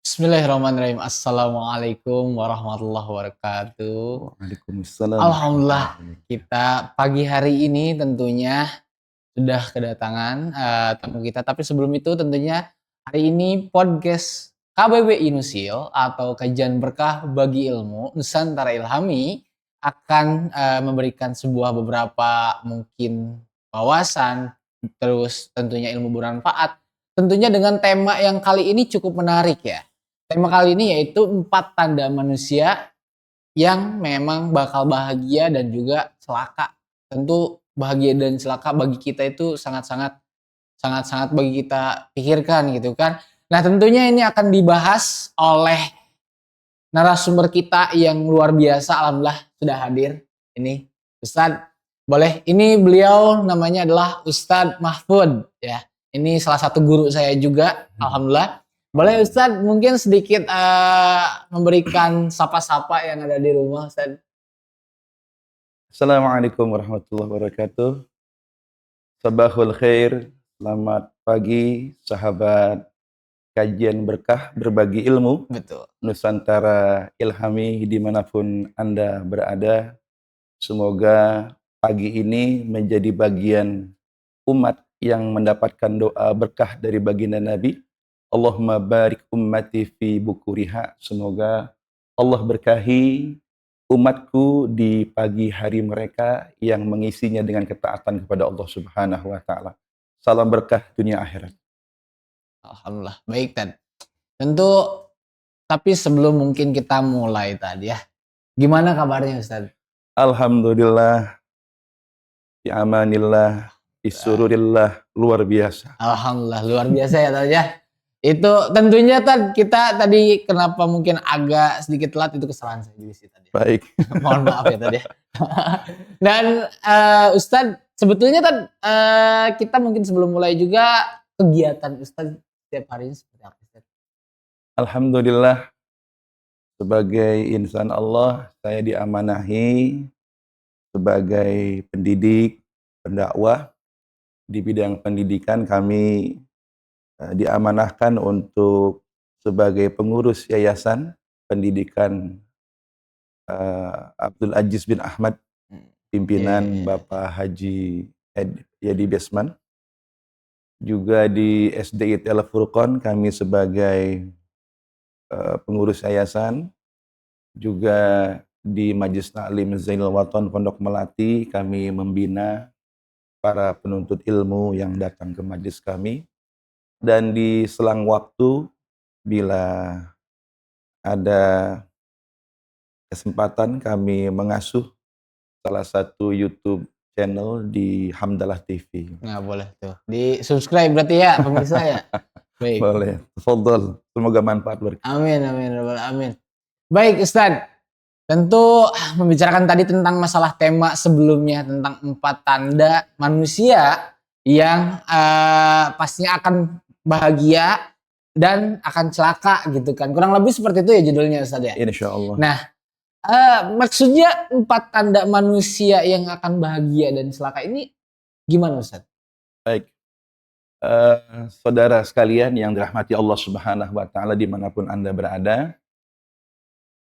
Bismillahirrahmanirrahim. Assalamualaikum warahmatullahi wabarakatuh. Waalaikumsalam Alhamdulillah warahmatullahi wabarakatuh. kita pagi hari ini tentunya sudah kedatangan tamu kita. Tapi sebelum itu tentunya hari ini podcast KBBI Nusil atau Kajian Berkah Bagi Ilmu Nusantara Ilhami akan memberikan sebuah beberapa mungkin wawasan, terus tentunya ilmu bermanfaat. Tentunya dengan tema yang kali ini cukup menarik ya. Tema kali ini yaitu 4 tanda manusia yang memang bakal bahagia dan juga celaka. Tentu bahagia dan celaka bagi kita itu sangat-sangat bagi kita pikirkan gitu kan. Nah, tentunya ini akan dibahas oleh narasumber kita yang luar biasa, alhamdulillah sudah hadir. Ini Ustadz, boleh, ini beliau namanya adalah Ustadz Mahfud ya. Ini salah satu guru saya juga, alhamdulillah. Boleh Ustadz mungkin sedikit memberikan sapa-sapa yang ada di rumah Ustadz. Assalamualaikum warahmatullahi wabarakatuh. Sabahul khair, selamat pagi sahabat kajian berkah berbagi ilmu Betul. Nusantara Ilhami dimanapun Anda berada. Semoga pagi ini menjadi bagian umat yang mendapatkan doa berkah dari baginda Nabi. Allahumma barik ummati fi bukuriha. Semoga Allah berkahi umatku di pagi hari mereka yang mengisinya dengan ketaatan kepada Allah Subhanahu wa taala. Salam berkah dunia akhirat. Alhamdulillah. Baik, Tad. Tentu, tapi sebelum mungkin kita mulai tadi ya, gimana kabarnya Ustadz? Alhamdulillah, bi amanillah, bi sururillah, luar biasa. Alhamdulillah, luar biasa ya Tad ya. Itu tentunya Tad, kita tadi kenapa mungkin agak sedikit telat itu kesalahan saya juga sih tadi. Baik. Mohon maaf ya Tad ya. Dan Ustadz, sebetulnya Tad, kita mungkin sebelum mulai juga kegiatan Ustadz setiap hari ini seperti apa Ustadz? Alhamdulillah, sebagai insan Allah, saya diamanahi sebagai pendidik, pendakwah. Di bidang pendidikan kami diamanahkan untuk sebagai pengurus Yayasan Pendidikan Abdul Aziz bin Ahmad, pimpinan Bapak Haji Yadi Besman. Juga di SDIT Al Furqon kami sebagai pengurus yayasan. Juga di Majelis Taklim Zainul Waton Pondok Melati kami membina para penuntut ilmu yang datang ke majelis kami. Dan di selang waktu bila ada kesempatan kami mengasuh salah satu YouTube channel di Hamdalah TV. Nah, boleh tuh. Di subscribe berarti ya pemirsa ya. Baik. Boleh. Tafadhol. Semoga manfaat berkah. Amin, amin, amin. Baik Ustadz, tentu membicarakan tadi tentang masalah tema sebelumnya tentang 4 tanda manusia yang pastinya akan bahagia dan akan celaka gitu kan. Kurang lebih seperti itu ya judulnya Ustadz ya. Insya Allah. Nah, maksudnya 4 tanda manusia yang akan bahagia dan celaka ini gimana Ustadz? Baik. Saudara sekalian yang dirahmati Allah Subhanahu wa taala dimanapun Anda berada,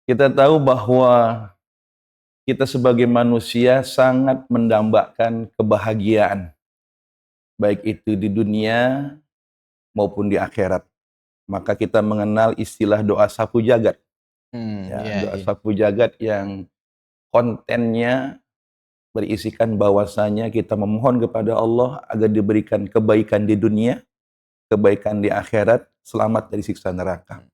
kita tahu bahwa kita sebagai manusia sangat mendambakan kebahagiaan, baik itu di dunia maupun di akhirat. Maka kita mengenal istilah doa sapu jagat. Doa sapu jagat yang kontennya berisikan bahwasanya kita memohon kepada Allah agar diberikan kebaikan di dunia, kebaikan di akhirat, selamat dari siksa neraka.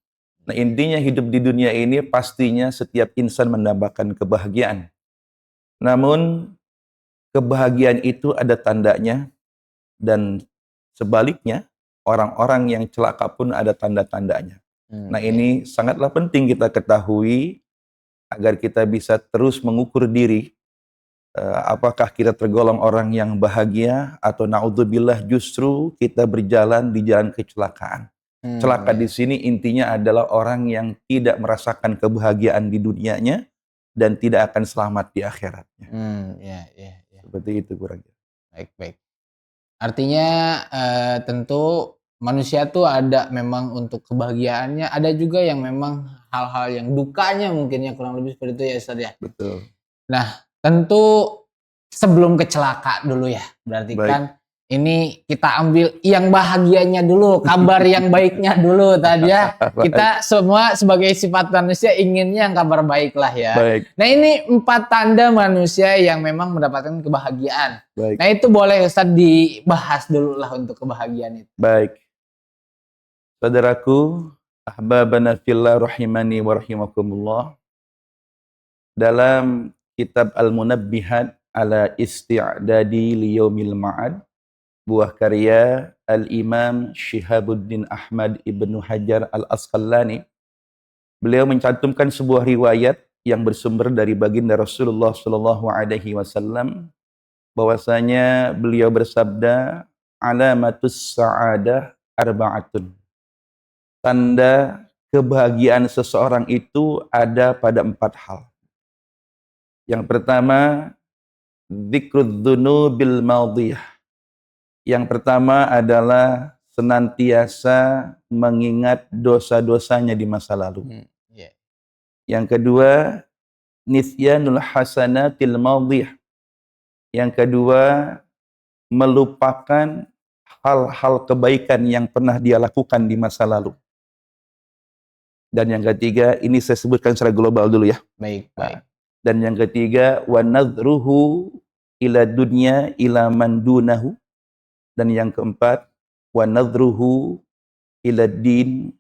Nah, intinya hidup di dunia ini pastinya setiap insan mendambakan kebahagiaan. Namun kebahagiaan itu ada tandanya, dan sebaliknya orang-orang yang celaka pun ada tanda-tandanya. Nah, ini sangatlah penting kita ketahui agar kita bisa terus mengukur diri apakah kita tergolong orang yang bahagia atau naudzubillah justru kita berjalan di jalan kecelakaan. Celaka di sini intinya adalah orang yang tidak merasakan kebahagiaan di dunianya dan tidak akan selamat di akhiratnya. Seperti itu kurang. Baik. Artinya tentu manusia tuh ada memang untuk kebahagiaannya, ada juga yang memang hal-hal yang dukanya mungkin ya, kurang lebih seperti itu ya Ustaz ya. Betul. Nah, tentu sebelum kecelaka dulu ya, berarti Baik. kan ini kita ambil yang bahagianya dulu, kabar yang baiknya dulu tadi ya. Baik. Kita semua sebagai sifat manusia inginnya yang kabar baik lah ya. Baik. Nah ini 4 tanda manusia yang memang mendapatkan kebahagiaan. Baik. Nah itu boleh Ustaz dibahas dulu lah untuk kebahagiaan itu. Baik. Saudaraku, ahbabana fillah rahimani wa rahimakumullah. Dalam kitab Al-Munabbihat ala Isti'dadi Liyaumil Ma'ad, buah karya Al-Imam Syihabuddin Ahmad Ibnu Hajar Al-Asqalani, beliau mencantumkan sebuah riwayat yang bersumber dari baginda Rasulullah Shallallahu Alaihi Wasallam, bahwasanya beliau bersabda, alamatus sa'adah arba'atun. Tanda kebahagiaan seseorang itu ada pada 4 hal. Yang pertama, dzikrud dzunubil madhiyah. Yang pertama adalah senantiasa mengingat dosa-dosanya di masa lalu. Yeah. Yang kedua, nisyanul hasanatil madhiyah. Yang kedua, melupakan hal-hal kebaikan yang pernah dia lakukan di masa lalu. Dan yang ketiga, ini saya sebutkan secara global dulu ya. Baik, baik. Dan yang ketiga, wa nadhruhu ila dunya ila man dunahu. Dan yang keempat, wa nadhruhu ila din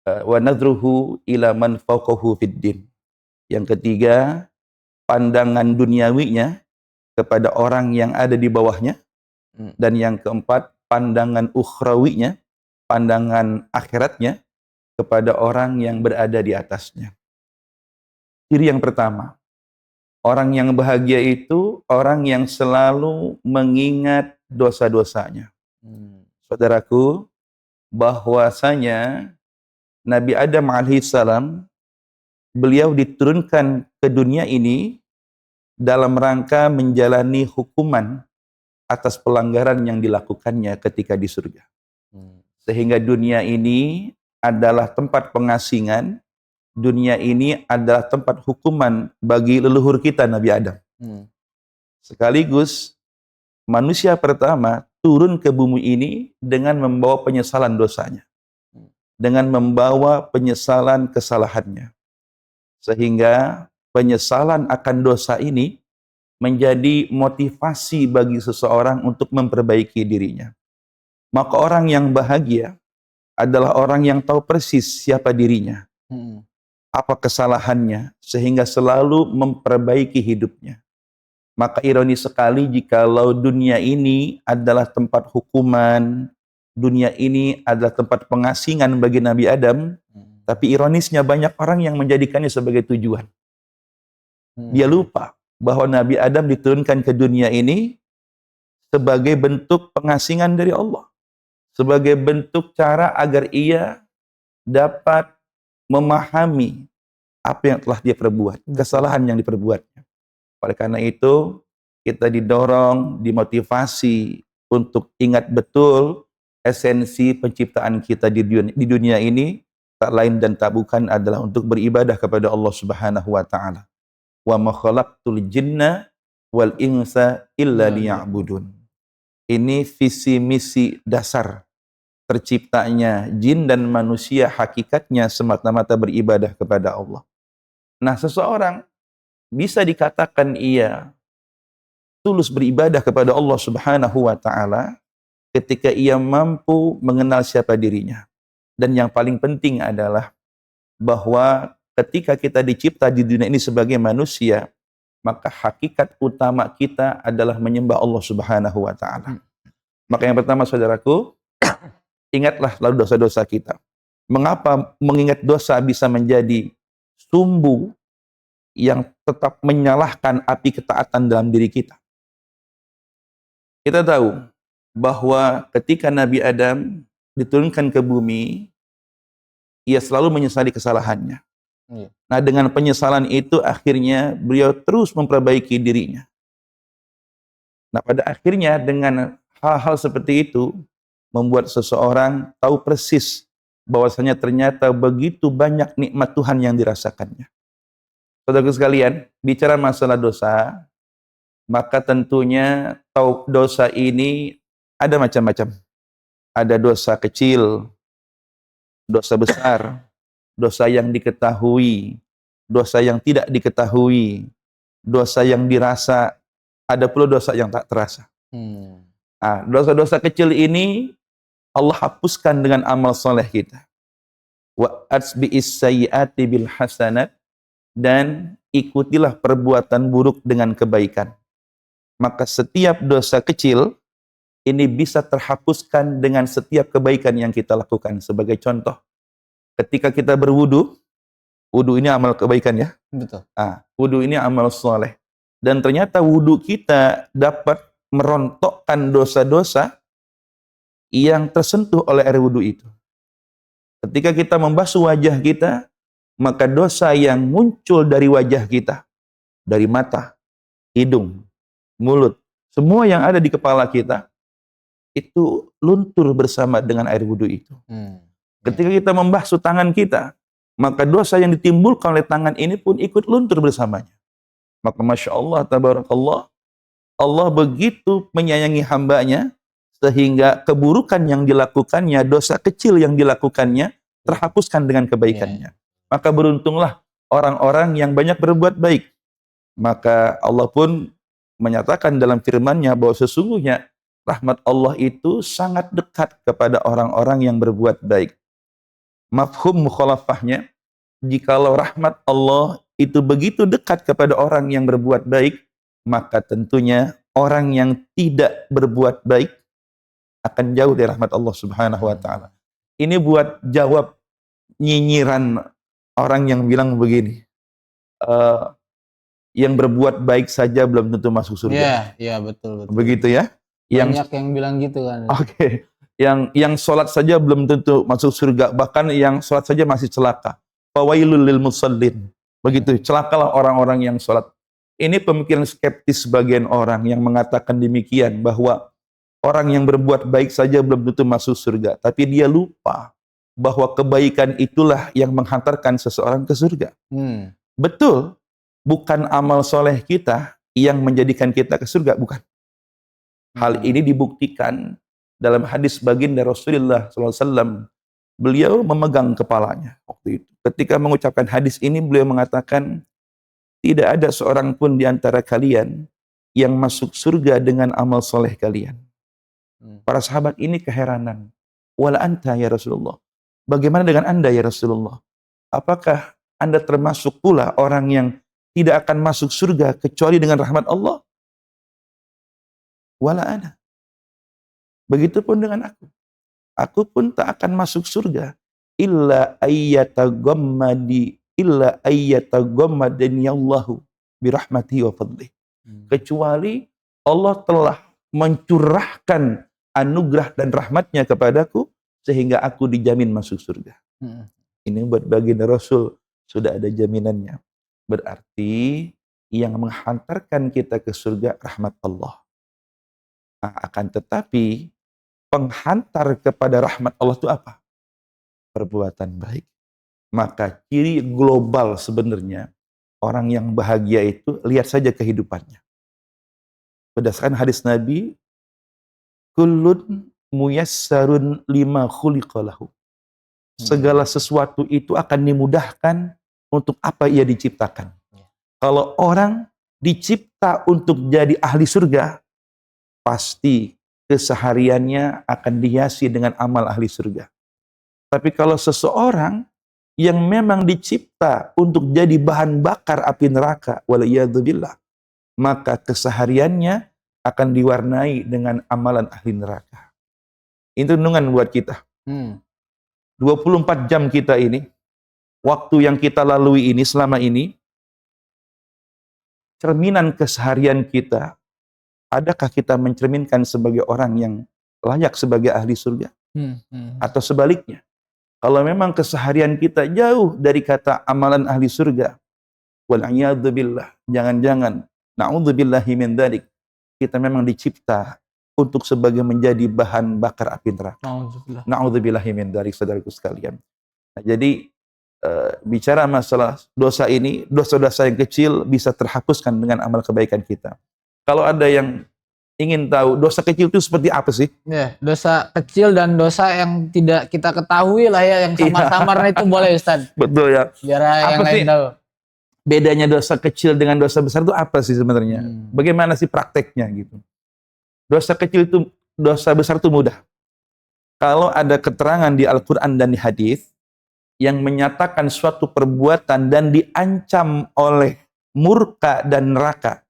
wa nadhruhu ila man fawqahu fid din. Yang ketiga, pandangan duniawinya kepada orang yang ada di bawahnya. Dan yang keempat, pandangan ukhrawinya, pandangan akhiratnya kepada orang yang berada di atasnya. Ciri yang pertama, orang yang bahagia itu orang yang selalu mengingat dosa-dosanya. Saudaraku, bahwasanya Nabi Adam alaihissalam, beliau diturunkan ke dunia ini dalam rangka menjalani hukuman atas pelanggaran yang dilakukannya ketika di surga. Sehingga dunia ini adalah tempat pengasingan, dunia ini adalah tempat hukuman bagi leluhur kita Nabi Adam. Sekaligus manusia pertama turun ke bumi ini dengan membawa penyesalan dosanya, dengan membawa penyesalan kesalahannya, sehingga penyesalan akan dosa ini menjadi motivasi bagi seseorang untuk memperbaiki dirinya. Maka orang yang bahagia adalah orang yang tahu persis siapa dirinya, apa kesalahannya, sehingga selalu memperbaiki hidupnya. Maka ironis sekali jikalau dunia ini adalah tempat hukuman, dunia ini adalah tempat pengasingan bagi Nabi Adam, tapi ironisnya banyak orang yang menjadikannya sebagai tujuan. Dia lupa bahwa Nabi Adam diturunkan ke dunia ini sebagai bentuk pengasingan dari Allah, sebagai bentuk cara agar ia dapat memahami apa yang telah dia perbuat, kesalahan yang diperbuatnya. Oleh karena itu, kita didorong, dimotivasi untuk ingat betul esensi penciptaan kita di dunia ini, tak lain dan tak bukan adalah untuk beribadah kepada Allah Subhanahu wa taala. Wa ma khalaqtul jinna wal insa illa liya'budun. Ini visi misi dasar terciptanya jin dan manusia, hakikatnya semata-mata beribadah kepada Allah. Nah, seseorang bisa dikatakan ia tulus beribadah kepada Allah Subhanahu wa taala ketika ia mampu mengenal siapa dirinya. Dan yang paling penting adalah bahwa ketika kita dicipta di dunia ini sebagai manusia, maka hakikat utama kita adalah menyembah Allah Subhanahu wa taala. Maka yang pertama saudaraku, ingatlah lalu dosa-dosa kita. Mengapa mengingat dosa bisa menjadi sumbu yang tetap menyalahkan api ketaatan dalam diri kita? Kita tahu bahwa ketika Nabi Adam diturunkan ke bumi, ia selalu menyesali kesalahannya. Nah, dengan penyesalan itu akhirnya beliau terus memperbaiki dirinya. Nah, pada akhirnya dengan hal-hal seperti itu, membuat seseorang tahu persis bahwasanya ternyata begitu banyak nikmat Tuhan yang dirasakannya. Saudara sekalian, bicara masalah dosa, maka tentunya tahu dosa ini ada macam-macam. Ada dosa kecil, dosa besar, dosa yang diketahui, dosa yang tidak diketahui, dosa yang dirasa, ada pula dosa yang tak terasa. Nah, dosa-dosa kecil ini Allah hapuskan dengan amal soleh kita. Wa atsbi'is sayyiati bil hasanat, dan ikutilah perbuatan buruk dengan kebaikan. Maka setiap dosa kecil ini bisa terhapuskan dengan setiap kebaikan yang kita lakukan. Sebagai contoh, ketika kita berwudu, wudu ini amal kebaikan ya. Betul. Wudu ini amal soleh. Dan ternyata wudu kita dapat merontokkan dosa-dosa yang tersentuh oleh air wudu itu. Ketika kita membasuh wajah kita, maka dosa yang muncul dari wajah kita, dari mata, hidung, mulut, semua yang ada di kepala kita, itu luntur bersama dengan air wudu itu. Ketika kita membasuh tangan kita, maka dosa yang ditimbulkan oleh tangan ini pun ikut luntur bersamanya. Maka Masya Allah, Tabarakallah, Allah begitu menyayangi hambanya, sehingga keburukan yang dilakukannya, dosa kecil yang dilakukannya, terhapuskan dengan kebaikannya. Maka beruntunglah orang-orang yang banyak berbuat baik. Maka Allah pun menyatakan dalam firman-Nya bahwa sesungguhnya rahmat Allah itu sangat dekat kepada orang-orang yang berbuat baik. Mafhum mukhalafahnya, jikalau rahmat Allah itu begitu dekat kepada orang yang berbuat baik, maka tentunya orang yang tidak berbuat baik akan jauh dari rahmat Allah Subhanahu wa taala. Ini buat jawab nyinyiran orang yang bilang begini, yang berbuat baik saja belum tentu masuk surga. Iya, betul. Begitu ya? Banyak yang bilang gitu kan. Oke. Yang sholat saja belum tentu masuk surga, bahkan yang sholat saja masih celaka. Fawailul lil musallin. Begitu, celakalah orang-orang yang sholat. Ini pemikiran skeptis sebagian orang yang mengatakan demikian, bahwa orang yang berbuat baik saja belum tentu masuk surga. Tapi dia lupa bahwa kebaikan itulah yang menghantarkan seseorang ke surga. Betul, bukan amal soleh kita yang menjadikan kita ke surga, bukan. Hal ini dibuktikan dalam hadis baginda Rasulullah SAW. Beliau memegang kepalanya waktu itu. Ketika mengucapkan hadis ini, beliau mengatakan, tidak ada seorang pun di antara kalian yang masuk surga dengan amal soleh kalian. Para sahabat ini keheranan. Wala anta ya Rasulullah. Bagaimana dengan anda ya Rasulullah? Apakah anda termasuk pula orang yang tidak akan masuk surga kecuali dengan rahmat Allah? Wala ana. Begitupun dengan aku. Aku pun tak akan masuk surga illa ayyataghammadani Allahu birahmatihi wa fadlih. Kecuali Allah telah mencurahkan anugerah dan rahmatnya kepadaku sehingga aku dijamin masuk surga. Ini buat baginda Rasul sudah ada jaminannya. Berarti yang menghantarkan kita ke surga rahmat Allah. Nah, akan tetapi penghantar kepada rahmat Allah itu apa? Perbuatan baik. Maka ciri global sebenarnya orang yang bahagia itu, lihat saja kehidupannya. Berdasarkan hadis Nabi, kullun muyassarun lima khuliqalahu. Segala sesuatu itu akan dimudahkan untuk apa ia diciptakan. Kalau orang dicipta untuk jadi ahli surga, pasti kesehariannya akan dihiasi dengan amal ahli surga. Tapi kalau seseorang yang memang dicipta untuk jadi bahan bakar api neraka, waliyadzubillah, maka kesehariannya akan diwarnai dengan amalan ahli neraka. Itu renungan buat kita. 24 jam kita ini, waktu yang kita lalui ini selama ini, cerminan keseharian kita, adakah kita mencerminkan sebagai orang yang layak sebagai ahli surga? Atau sebaliknya, kalau memang keseharian kita jauh dari kata amalan ahli surga, wal'iyadzubillah, jangan-jangan, na'udzubillahi min dzalik, kita memang dicipta untuk sebagai menjadi bahan bakar api neraka. Nauzubillah. Na'udzubillahi min dzalik, saudaraku sekalian. Nah, jadi bicara masalah dosa ini, dosa-dosa yang kecil bisa terhapuskan dengan amal kebaikan kita. Kalau ada yang ingin tahu dosa kecil itu seperti apa sih? Ya, dosa kecil dan dosa yang tidak kita ketahui lah ya, yang samar-samar itu boleh Ustaz. Betul ya. Biar yang Apa lain sih tahu. bedanya dosa kecil dengan dosa besar itu apa sih sebenarnya? Bagaimana sih prakteknya gitu? Dosa kecil itu, dosa besar itu mudah. Kalau ada keterangan di Al-Quran dan di hadis yang menyatakan suatu perbuatan dan diancam oleh murka dan neraka,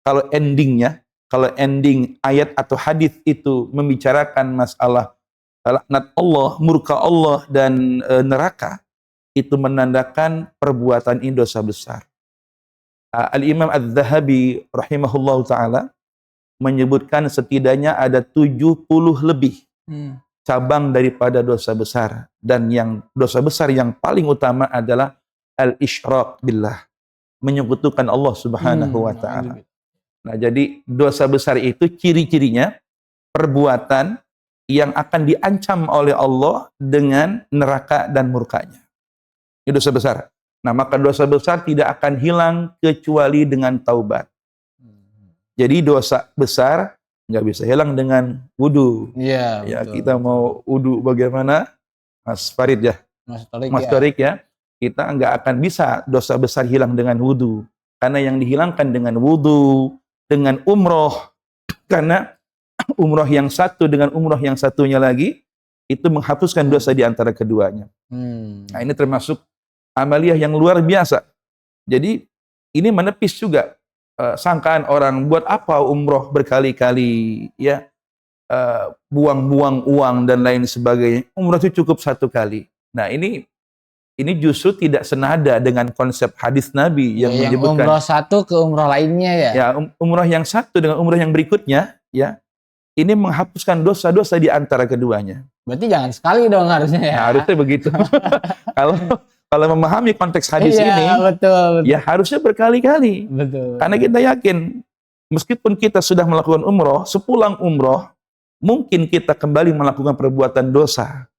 kalau ending ayat atau hadis itu membicarakan masalah laknat Allah, murka Allah dan neraka, itu menandakan perbuatan ini dosa besar. Al-Imam Adz-Dzahabi rahimahullahu taala menyebutkan setidaknya ada 70 lebih cabang daripada dosa besar, dan yang dosa besar yang paling utama adalah al-isyrak billah, menyekutukan Allah Subhanahu wa taala. Nah, jadi dosa besar itu ciri-cirinya perbuatan yang akan diancam oleh Allah dengan neraka dan murkanya. Ini dosa besar. Nah, maka dosa besar tidak akan hilang kecuali dengan taubat. Jadi dosa besar nggak bisa hilang dengan wudu. Iya. Ya, betul. kita mau wudu bagaimana, Mas Farid ya, Mas Torik ya, kita nggak akan bisa dosa besar hilang dengan wudu, karena yang dihilangkan dengan wudu, dengan umroh, karena umroh yang satu dengan umroh yang satunya lagi itu menghapuskan dosa di antara keduanya. Nah, ini termasuk amaliyah yang luar biasa. Jadi ini menepis juga sangkaan orang, buat apa umroh berkali-kali ya, buang-buang uang dan lain sebagainya. Umroh itu cukup satu kali. Nah, ini justru tidak senada dengan konsep hadis Nabi yang menyebutkan umroh satu ke umroh lainnya ya. Ya, umroh yang satu dengan umroh yang berikutnya ya, ini menghapuskan dosa-dosa di antara keduanya. Berarti jangan sekali dong harusnya ya. Nah, harusnya begitu. kalau memahami konteks hadis ini, betul. ya harusnya berkali-kali. Betul. Karena kita yakin meskipun kita sudah melakukan umroh, sepulang umroh mungkin kita kembali melakukan perbuatan dosa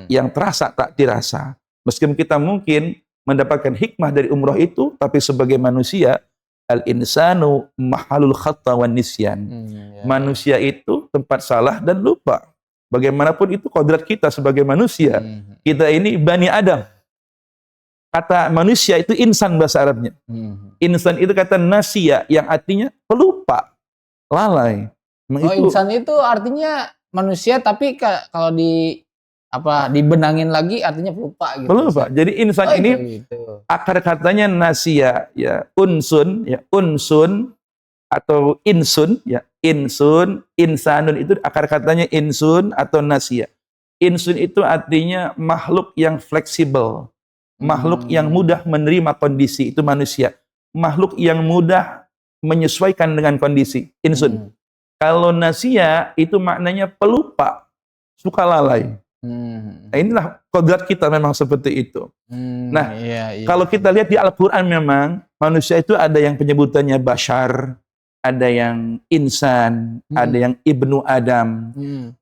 yang terasa tak dirasa. Meskipun kita mungkin mendapatkan hikmah dari umroh itu, tapi sebagai manusia, al-insanu mahalul khata wan nisyan. Manusia itu tempat salah dan lupa. Bagaimanapun itu kodrat kita sebagai manusia. Kita ini Bani Adam. Kata manusia itu insan bahasa Arabnya. Insan itu kata nasia yang artinya pelupa, lalai. Insan itu artinya manusia, tapi kalau dibenangin lagi artinya pelupa gitu. Pelupa. Jadi insan ini gitu. Akar katanya nasia ya, unsun atau insun ya, insanun itu akar katanya insun atau nasia. Insun itu artinya makhluk yang fleksibel, makhluk yang mudah menerima kondisi, itu manusia. Makhluk yang mudah menyesuaikan dengan kondisi, insun. Kalau nasia itu maknanya pelupa, suka lalai. Nah, inilah kodrat kita memang seperti itu. Nah, kalau kita lihat di Al-Quran memang manusia itu ada yang penyebutannya bashar, ada yang insan, ada yang ibnu Adam.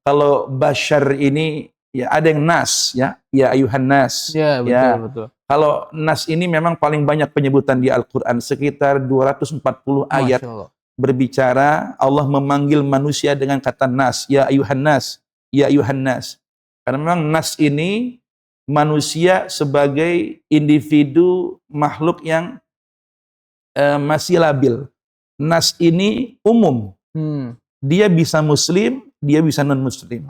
Kalau bashar ini ya ada yang nas ya ayuhan nas. Ya, betul. Kalau nas ini memang paling banyak penyebutan di Al-Quran, sekitar 240 ayat berbicara Allah memanggil manusia dengan kata nas, ya ayuhan nas, ya ayuhan nas. Karena memang nas ini manusia sebagai individu makhluk yang masih labil. Nas ini umum. Dia bisa muslim, dia bisa non-muslim.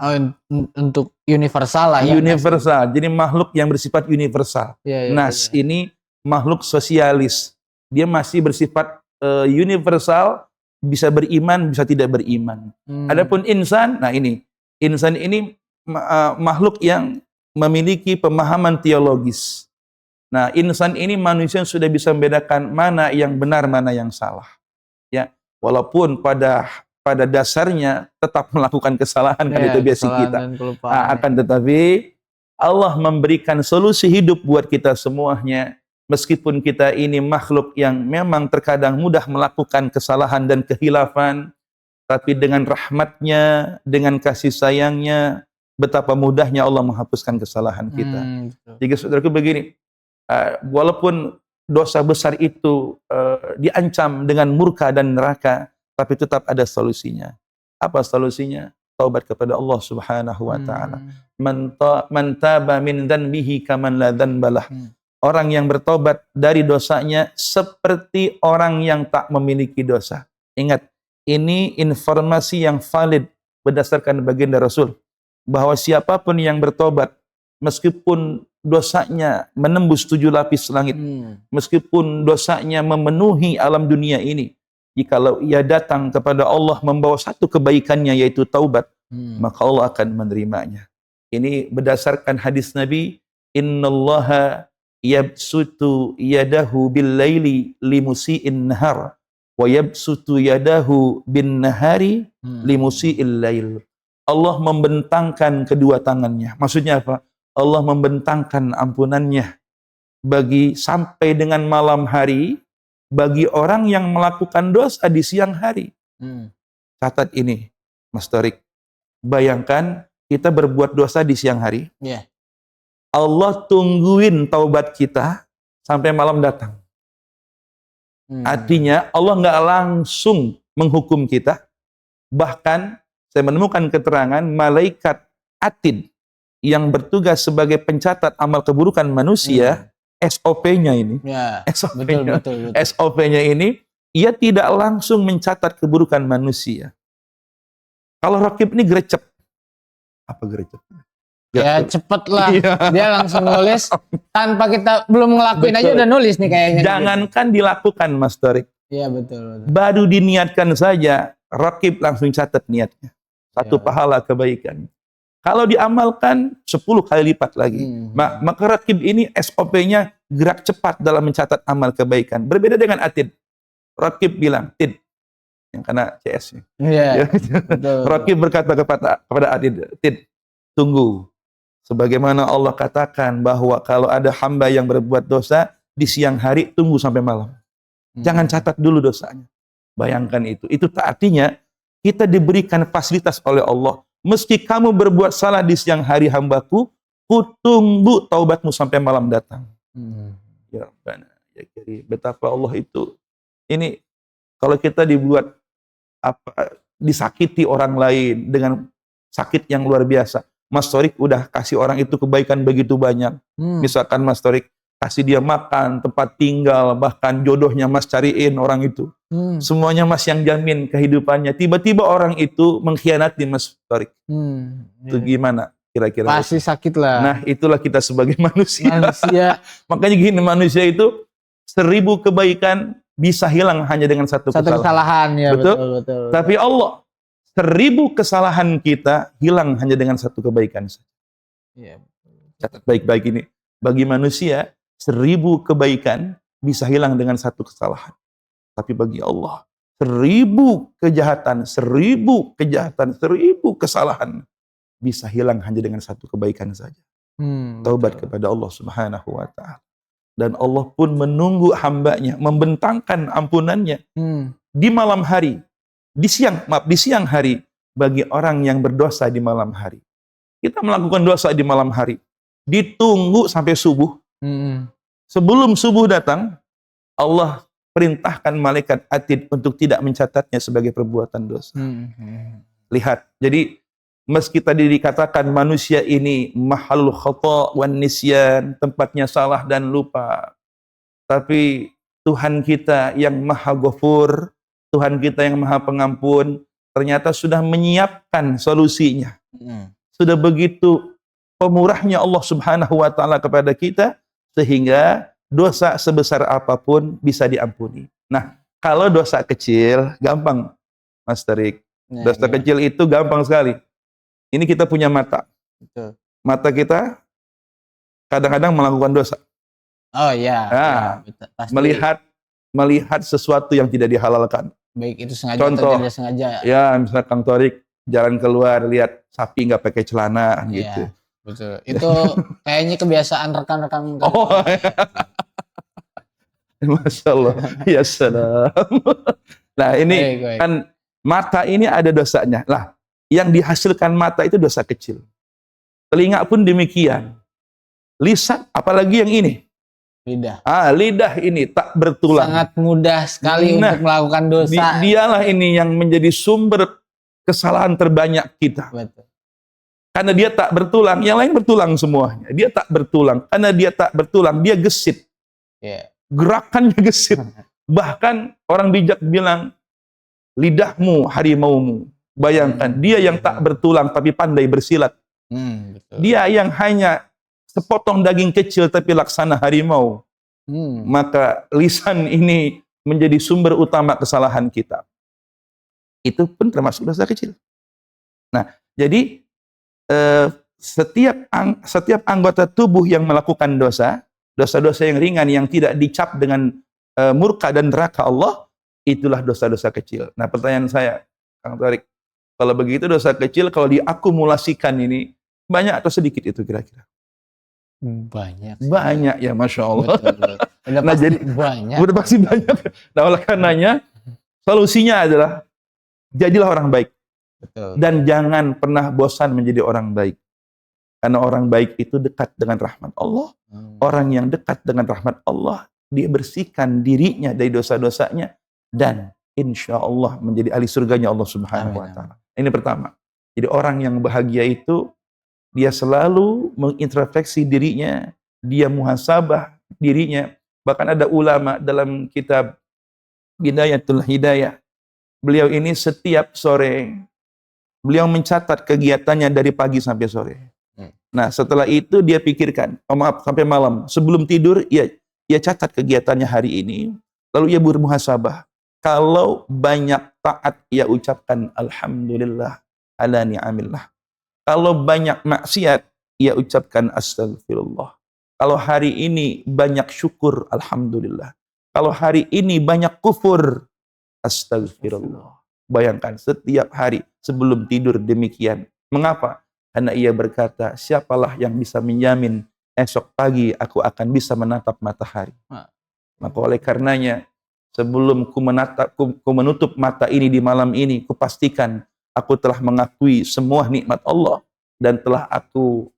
Untuk universal lah ya. Universal. Jadi makhluk yang bersifat universal. Nas ini makhluk sosialis. Dia masih bersifat universal, bisa beriman, bisa tidak beriman. Adapun insan, nah ini. Insan ini makhluk yang memiliki pemahaman teologis. Nah, insan ini manusia yang sudah bisa membedakan mana yang benar, mana yang salah. Ya, walaupun pada dasarnya tetap melakukan kesalahan karena itu basic kita. Akan tetapi Allah memberikan solusi hidup buat kita semuanya. Meskipun kita ini makhluk yang memang terkadang mudah melakukan kesalahan dan kehilafan, tapi dengan rahmatnya, dengan kasih sayangnya, betapa mudahnya Allah menghapuskan kesalahan kita. Betul. Jadi saudaraku begini, walaupun dosa besar itu diancam dengan murka dan neraka, tapi tetap ada solusinya. Apa solusinya? Taubat kepada Allah Subhanahu wa taala. Man taba min dzanbihi kaman la dzanbalah. Orang yang bertobat dari dosanya seperti orang yang tak memiliki dosa. Ingat, ini informasi yang valid berdasarkan baginda Rasul, bahwa siapapun yang bertobat meskipun dosanya menembus 7 lapis langit, meskipun dosanya memenuhi alam dunia ini, jikalau ia datang kepada Allah membawa satu kebaikannya yaitu taubat, maka Allah akan menerimanya. Ini berdasarkan hadis Nabi, innallaha yabsutu yadahu bil laili limusi'in nahar wa yabsutu yadahu bin nahari limusi'il lail. Allah membentangkan kedua tangannya. Maksudnya apa? Allah membentangkan ampunannya bagi sampai dengan malam hari bagi orang yang melakukan dosa di siang hari. Catat ini, Mas Torik. Bayangkan kita berbuat dosa di siang hari. Allah tungguin taubat kita sampai malam datang. Artinya Allah nggak langsung menghukum kita. Bahkan saya menemukan keterangan malaikat atid yang bertugas sebagai pencatat amal keburukan manusia, SOP-nya ini, SOP-nya ini, ia tidak langsung mencatat keburukan manusia. Kalau Raqib ini gercep. Apa gercep? Ya cepet lah, dia langsung nulis tanpa kita belum ngelakuin aja udah nulis nih kayaknya. Jangankan dilakukan, Mas Torik. Iya betul. Baru diniatkan saja, Raqib langsung catat niatnya. Satu pahala kebaikan. Kalau diamalkan 10 kali lipat lagi. Maka Raqib ini SOP-nya gerak cepat dalam mencatat amal kebaikan. Berbeda dengan Atid. Raqib bilang, Tid, yang kena CS-nya. Raqib berkata kepada Atid, Tid, tunggu. Sebagaimana Allah katakan bahwa kalau ada hamba yang berbuat dosa di siang hari, tunggu sampai malam. Jangan catat dulu dosanya. Bayangkan itu. Itu artinya kita diberikan fasilitas oleh Allah. Meski kamu berbuat salah di siang hari hambaku, ku tunggu taubatmu sampai malam datang. Ya Rabbana, ya Karim. Betapa Allah itu. Ini kalau kita dibuat disakiti orang lain dengan sakit yang luar biasa. Mas Torik udah kasih orang itu kebaikan begitu banyak. Misalkan Mas Torik kasih dia makan, tempat tinggal, bahkan jodohnya Mas cariin orang itu. Semuanya Mas yang jamin kehidupannya. Tiba-tiba orang itu mengkhianati Mas Torik. Itu gimana kira-kira? Pasti sakit lah. Nah, itulah kita sebagai manusia. Makanya gini, manusia itu 1000 kebaikan bisa hilang hanya dengan satu kesalahan. Ya, betul. Tapi Allah 1000 kesalahan kita hilang hanya dengan satu kebaikan saja. Catat baik-baik ini. Bagi manusia, 1000 kebaikan bisa hilang dengan satu kesalahan. Tapi bagi Allah, 1000 kejahatan, 1000 kesalahan bisa hilang hanya dengan satu kebaikan saja. Taubat kepada Allah Subhanahu wa ta'ala. Dan Allah pun menunggu hambanya, membentangkan ampunannya di malam hari. Di siang hari bagi orang yang berdosa di malam hari. Kita melakukan dosa di malam hari, ditunggu sampai subuh. Sebelum subuh datang, Allah perintahkan malaikat atid untuk tidak mencatatnya sebagai perbuatan dosa. Lihat, jadi meski tadi dikatakan manusia ini mahalul khata' wan nisyan, tempatnya salah dan lupa. Tapi Tuhan kita yang Maha Ghafur, Tuhan kita yang Maha Pengampun, ternyata sudah menyiapkan solusinya. Sudah begitu pemurahnya Allah Subhanahu wa ta'ala kepada kita, sehingga dosa sebesar apapun bisa diampuni. Nah, kalau dosa kecil, gampang, Mas Tarik. Dosa kecil itu gampang sekali. Ini kita punya mata. Mata kita kadang-kadang melakukan dosa. Oh iya. Melihat sesuatu yang tidak dihalalkan. Baik itu sengaja Contoh, atau tidak sengaja. Ya, misalnya Kang Torik jalan keluar lihat sapi nggak pakai celana gitu. Betul. Itu kayaknya kebiasaan rekan-rekan. Masya Allah. Ya salam. Nah ini kan Mata ini ada dosanya. Lah, yang dihasilkan mata itu dosa kecil. Telinga pun demikian. Lisan, apalagi yang ini. Lidah. Lidah ini tak bertulang. Sangat mudah sekali untuk melakukan dosa. Dialah ini yang menjadi sumber kesalahan terbanyak kita. Betul. Karena dia tak bertulang, yang lain bertulang semuanya. Dia tak bertulang. Karena dia tak bertulang, dia gesit. Yeah. Gerakannya gesit. Bahkan orang bijak bilang, lidahmu harimaumu. Bayangkan, dia yang tak bertulang tapi pandai bersilat. Betul. Dia yang hanya sepotong daging kecil tapi laksana harimau. Maka lisan ini menjadi sumber utama kesalahan kita. Itu pun termasuk dosa kecil. Nah, jadi setiap anggota tubuh yang melakukan dosa-dosa yang ringan yang tidak dicap dengan murka dan neraka Allah, itulah dosa-dosa kecil. Nah, pertanyaan saya, Kang Tarik, kalau begitu dosa kecil kalau diakumulasikan ini banyak atau sedikit itu kira-kira? Banyak. Banyak ya, Masya Allah. Betul. Udah Nah, pasti jadi banyak. udah pasti banyak. Nah, oleh karenanya solusinya adalah jadilah orang baik. Betul. Dan jangan pernah bosan menjadi orang baik. Karena orang baik itu dekat dengan rahmat Allah. Orang yang dekat dengan rahmat Allah, dia bersihkan dirinya dari dosa-dosanya dan insya Allah menjadi ahli surganya Allah Subhanahu wa Ta'ala. Ini pertama. Jadi orang yang bahagia itu dia selalu mengintrospeksi dirinya, dia muhasabah dirinya. Bahkan ada ulama dalam kitab Bidayatul Hidayah. Beliau ini setiap sore beliau mencatat kegiatannya dari pagi sampai sore. Nah, setelah itu dia pikirkan, sampai malam. Sebelum tidur, ia catat kegiatannya hari ini. Lalu ia bermuhasabah. Kalau banyak taat, ia ucapkan Alhamdulillah ala ni'amillah. Kalau banyak maksiat, ia ucapkan Astagfirullah. Kalau hari ini banyak syukur, Alhamdulillah. Kalau hari ini banyak kufur, Astagfirullah. Bayangkan setiap hari sebelum tidur demikian. Mengapa? Karena ia berkata, siapalah yang bisa menjamin esok pagi aku akan bisa menatap matahari. Maka oleh karenanya, sebelum ku menutup mata ini di malam ini, kupastikan aku telah mengakui semua nikmat Allah dan telah aku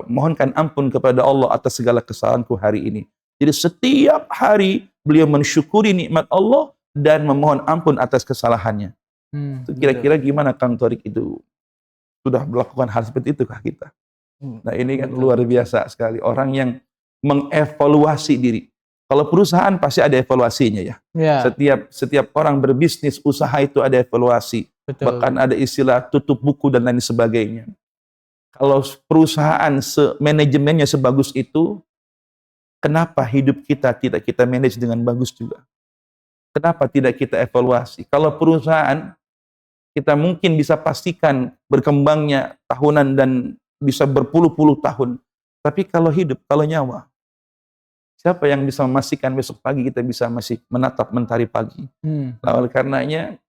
mohonkan ampun kepada Allah atas segala kesalahanku hari ini. Jadi setiap hari beliau mensyukuri nikmat Allah dan memohon ampun atas kesalahannya. Kira-kira gimana Kang Tarik itu? Sudah melakukan hal seperti itukah kita? Nah, ini kan luar biasa sekali. Orang yang mengevaluasi diri. Kalau perusahaan pasti ada evaluasinya ya. Setiap orang berbisnis, usaha itu ada evaluasi. Betul. Bahkan ada istilah tutup buku dan lain sebagainya. Kalau perusahaan manajemennya sebagus itu, kenapa hidup kita tidak kita manage dengan bagus juga? Kenapa tidak kita evaluasi? Kalau perusahaan kita mungkin bisa pastikan berkembangnya tahunan dan bisa berpuluh-puluh tahun. Tapi kalau hidup, kalau nyawa, siapa yang bisa memastikan besok pagi kita bisa masih menatap mentari pagi? Nah, oleh karenanya,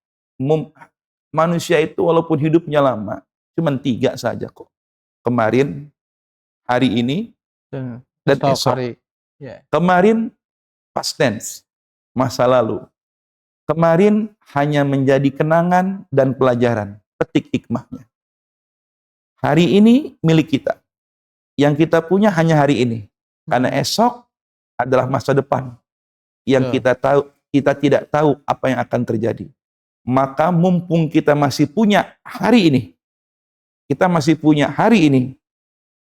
manusia itu walaupun hidupnya lama, cuma 3 saja kok. Kemarin, hari ini, dan esok. Kemarin, past tense, masa lalu. Kemarin hanya menjadi kenangan dan pelajaran. Petik hikmahnya. Hari ini milik kita. Yang kita punya hanya hari ini. Karena esok adalah masa depan. Yang kita tidak tahu apa yang akan terjadi. Maka mumpung kita masih punya hari ini. Kita masih punya hari ini.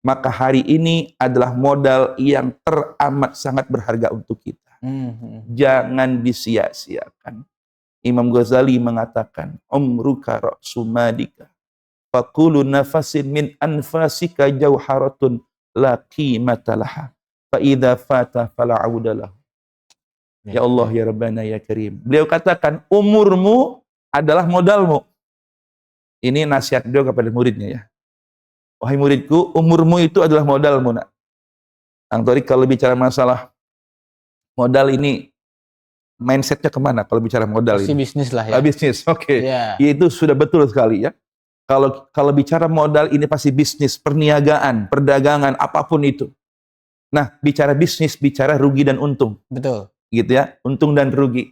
Maka hari ini adalah modal yang teramat sangat berharga untuk kita. Jangan disia-siakan. Imam Ghazali mengatakan, umruka ra'su madika, faqulu nafasin min anfasika jauharatun la qimata laha, fa idza fata fala audalahu. Ya Allah ya Rabbana ya Karim. Beliau katakan, umurmu adalah modalmu. Ini nasihat beliau kepada muridnya ya. Wahai muridku, umurmu itu adalah modalmu, nak. Kang Tarik kalau bicara masalah modal ini, mindsetnya kemana kalau bicara modal ini? Bisnis lah ya. Bisnis, oke. Yeah. Itu sudah betul sekali ya. Kalau bicara modal ini pasti bisnis, perniagaan, perdagangan, apapun itu. Nah, bicara bisnis, bicara rugi dan untung. Betul. Gitu ya, untung dan rugi.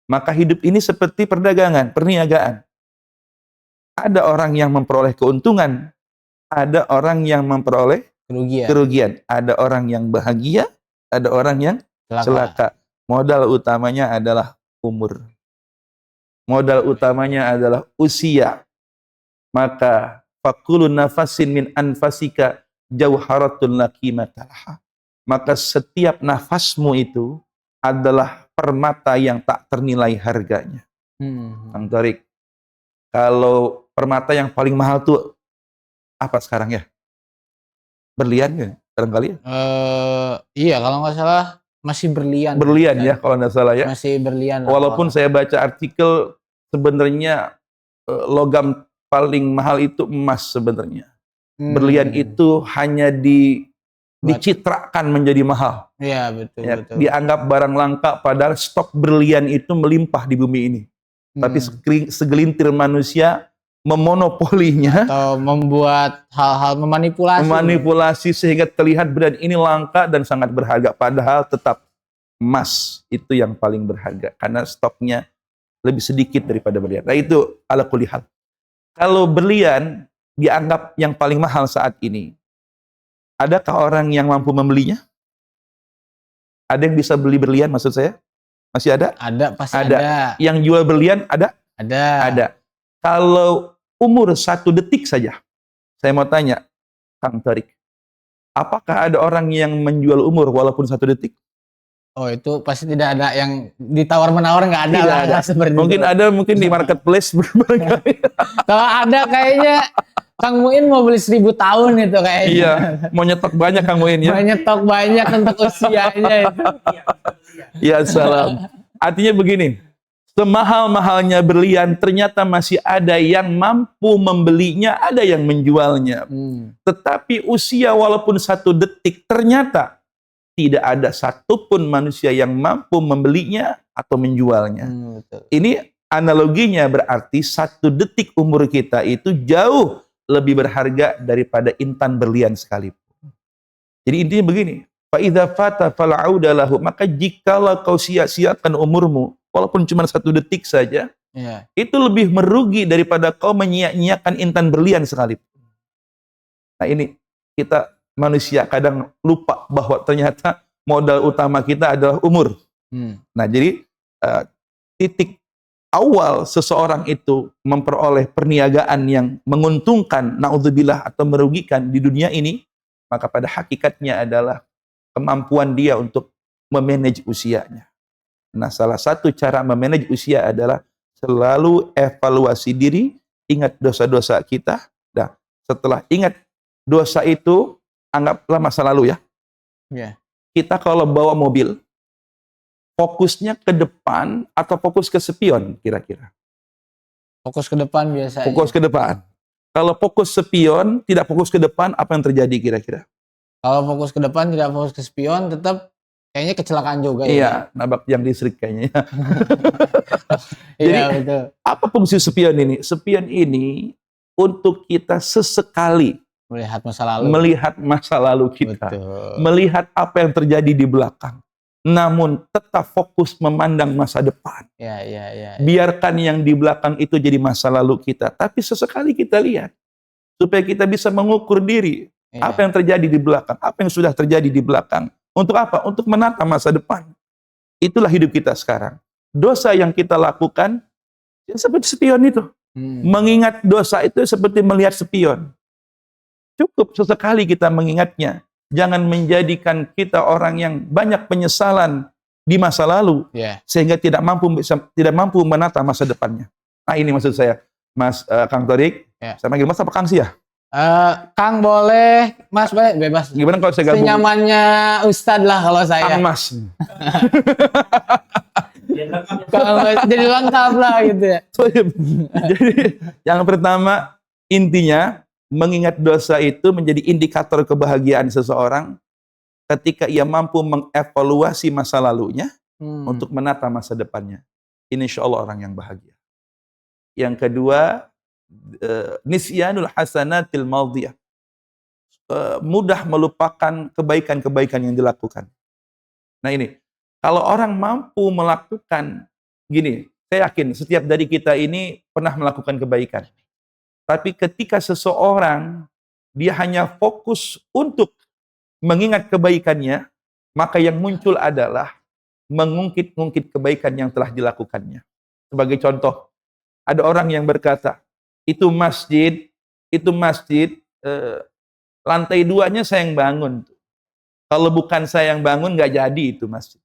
Maka hidup ini seperti perdagangan, perniagaan. Ada orang yang memperoleh keuntungan, ada orang yang memperoleh Kerugian. kerugian, ada orang yang bahagia, ada orang yang celaka. Modal utamanya adalah umur. Modal utamanya adalah usia. Maka fakulu nafasin min anfasika jauharatun laqimatalaha. Maka setiap nafasmu itu adalah permata yang tak ternilai harganya. Kang Torik, kalau permata yang paling mahal tuh apa sekarang ya? Berlian nggak? Barangkali ya? Iya, kalau nggak salah masih berlian. Berlian ya, kalau nggak salah ya. Masih berlian. Walaupun saya baca artikel sebenarnya logam paling mahal itu emas sebenarnya. Berlian itu hanya dicitrakan menjadi mahal. Iya, betul, Ya, betul. dianggap barang langka, padahal stok berlian itu melimpah di bumi ini. Tapi segelintir manusia memonopolinya, atau membuat hal-hal memanipulasi sehingga terlihat berlian ini langka dan sangat berharga, padahal tetap emas itu yang paling berharga karena stoknya lebih sedikit daripada berlian. Nah itu ala kulli hal. Kalau berlian dianggap yang paling mahal saat ini, adakah orang yang mampu membelinya? Ada yang bisa beli berlian maksud saya? Masih ada? Ada, pasti ada. Yang jual berlian ada? Ada. Kalau umur 1 detik saja, saya mau tanya, Kang Tarik, apakah ada orang yang menjual umur walaupun 1 detik? Oh, itu pasti tidak ada yang ditawar-menawar, nggak ada. Tidak ada. Mungkin itu. Ada mungkin di marketplace barangkali. Kalau ada kayaknya Kang Muin mau beli 1000 tahun itu kayaknya. Iya, mau nyetok banyak Kang Muin ya. Mau nyetok banyak untuk usianya itu. Ya salam. Artinya begini, semahal-mahalnya berlian ternyata masih ada yang mampu membelinya, ada yang menjualnya. Tetapi usia walaupun 1 detik ternyata tidak ada satupun manusia yang mampu membelinya atau menjualnya. Betul. Ini analoginya berarti 1 detik umur kita itu jauh lebih berharga daripada intan berlian sekalipun. Jadi intinya begini, fa idza fata fala auda lahu, maka jikalau kau sia-siakan umurmu walaupun cuma 1 detik saja, itu lebih merugi daripada kau menyia-nyiakan intan berlian sekalipun. Nah ini kita manusia kadang lupa bahwa ternyata modal utama kita adalah umur. Nah jadi titik awal seseorang itu memperoleh perniagaan yang menguntungkan, naudzubillah, atau merugikan di dunia ini, maka pada hakikatnya adalah kemampuan dia untuk memanage usianya. Nah, salah satu cara memanage usia adalah selalu evaluasi diri, ingat dosa-dosa kita. Nah, setelah ingat dosa itu, anggaplah masa lalu ya. Kita kalau bawa mobil, fokusnya ke depan atau fokus ke spion kira-kira? Fokus ke depan biasanya. Fokus ke depan. Kalau fokus spion, tidak fokus ke depan, apa yang terjadi kira-kira? Kalau fokus ke depan, tidak fokus ke spion, tetap kayaknya kecelakaan juga. Iya, nabrak yang listrik kayaknya. Jadi, betul. Apa fungsi spion ini? Spion ini untuk kita sesekali melihat masa lalu. Melihat masa lalu kita. Betul. Melihat apa yang terjadi di belakang. Namun tetap fokus memandang masa depan. Ya. Biarkan yang di belakang itu jadi masa lalu kita. Tapi sesekali kita lihat. Supaya kita bisa mengukur diri. Apa yang terjadi di belakang. Apa yang sudah terjadi di belakang. Untuk apa? Untuk menata masa depan. Itulah hidup kita sekarang. Dosa yang kita lakukan seperti spion itu. Mengingat dosa itu seperti melihat spion. Cukup sesekali kita mengingatnya. Jangan menjadikan kita orang yang banyak penyesalan di masa lalu, sehingga tidak mampu menata masa depannya. Nah ini maksud saya, Mas Kang Torik. Saya panggil Mas apa Kang sih ya? Kang boleh, Mas bebas. Gimana kalau saya gabung? Senyamannya Ustadz lah kalau saya. Kang Mas. Jadi lengkap lah gitu ya. Jadi yang pertama intinya, mengingat dosa itu menjadi indikator kebahagiaan seseorang ketika ia mampu mengevaluasi masa lalunya untuk menata masa depannya. Insya Allah orang yang bahagia. Yang kedua, nisyanul hasanatil madhiyah. Mudah melupakan kebaikan-kebaikan yang dilakukan. Nah ini, kalau orang mampu melakukan, gini, saya yakin setiap dari kita ini pernah melakukan kebaikan. Tapi ketika seseorang dia hanya fokus untuk mengingat kebaikannya, maka yang muncul adalah mengungkit-ungkit kebaikan yang telah dilakukannya. Sebagai contoh, ada orang yang berkata, itu masjid, lantai 2-nya saya yang bangun. Kalau bukan saya yang bangun, nggak jadi itu masjid.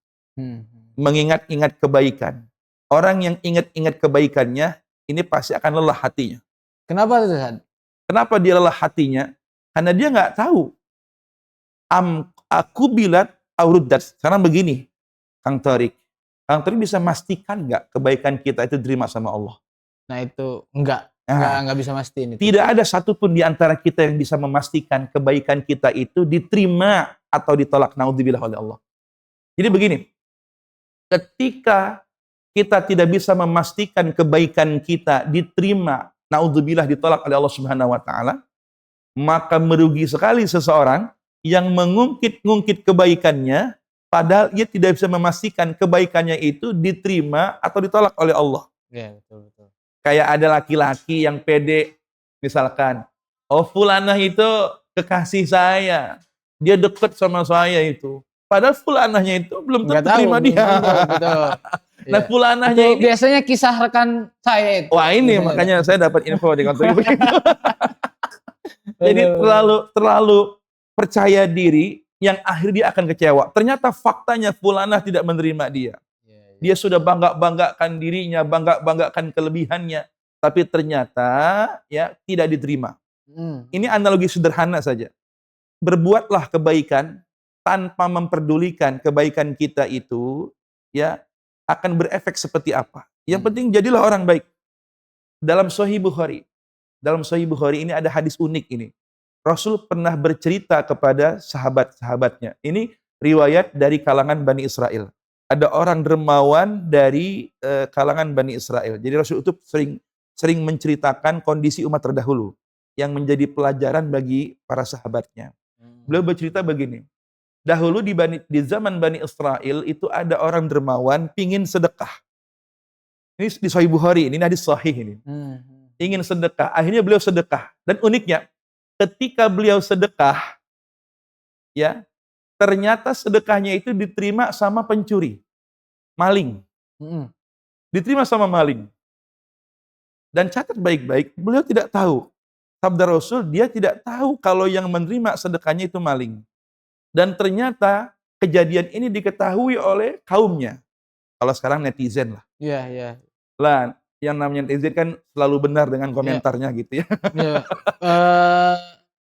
Mengingat-ingat kebaikan. Orang yang ingat-ingat kebaikannya, ini pasti akan lelah hatinya. Kenapa tuh, Ustaz? Kenapa dia lelah hatinya? Karena dia nggak tahu. Aku bilat auruddat. Sekarang begini, Kang Tarik. Kang Tarik bisa memastikan nggak kebaikan kita itu diterima sama Allah? Nah itu enggak bisa mastiin itu. Tidak ada satupun di antara kita yang bisa memastikan kebaikan kita itu diterima atau ditolak, naudzubillah, oleh Allah. Jadi begini, ketika kita tidak bisa memastikan kebaikan kita diterima, naudzubillah, ditolak oleh Allah Subhanahu wa taala, maka merugi sekali seseorang yang mengungkit-ungkit kebaikannya padahal ia tidak bisa memastikan kebaikannya itu diterima atau ditolak oleh Allah. Iya, betul. Kayak ada laki-laki yang pede, misalkan, oh fulanah itu kekasih saya, dia deket sama saya itu. Padahal fulanahnya itu belum tentu terima dia. Betul. Nah, fulanahnya itu ini biasanya kisah rekan saya itu. Wah, ini makanya saya dapat info di kantor begitu. Jadi terlalu percaya diri yang akhirnya dia akan kecewa. Ternyata faktanya fulanah tidak menerima dia. Dia sudah bangga-banggakan dirinya, bangga-banggakan kelebihannya, tapi ternyata ya tidak diterima. Ini analogi sederhana saja. Berbuatlah kebaikan tanpa memperdulikan kebaikan kita itu ya akan berefek seperti apa. Yang penting jadilah orang baik. Dalam Sahih Bukhari ini ada hadis unik ini. Rasul pernah bercerita kepada sahabat-sahabatnya. Ini riwayat dari kalangan Bani Israel. Ada orang dermawan dari kalangan Bani Israel. Jadi Rasul itu sering menceritakan kondisi umat terdahulu yang menjadi pelajaran bagi para sahabatnya. Beliau bercerita begini. Dahulu di zaman Bani Israel itu ada orang dermawan pingin sedekah. Ini di Sahih Bukhari, ini hadis sahih ini. Ingin sedekah, akhirnya beliau sedekah. Dan uniknya, ketika beliau sedekah, ya, ternyata sedekahnya itu diterima sama pencuri, maling. Diterima sama maling. Dan catat baik-baik, beliau tidak tahu. Sabda Rasul, dia tidak tahu kalau yang menerima sedekahnya itu maling. Dan ternyata kejadian ini diketahui oleh kaumnya. Kalau sekarang netizen lah. Iya. Lah, yang namanya netizen kan selalu benar dengan komentarnya gitu ya.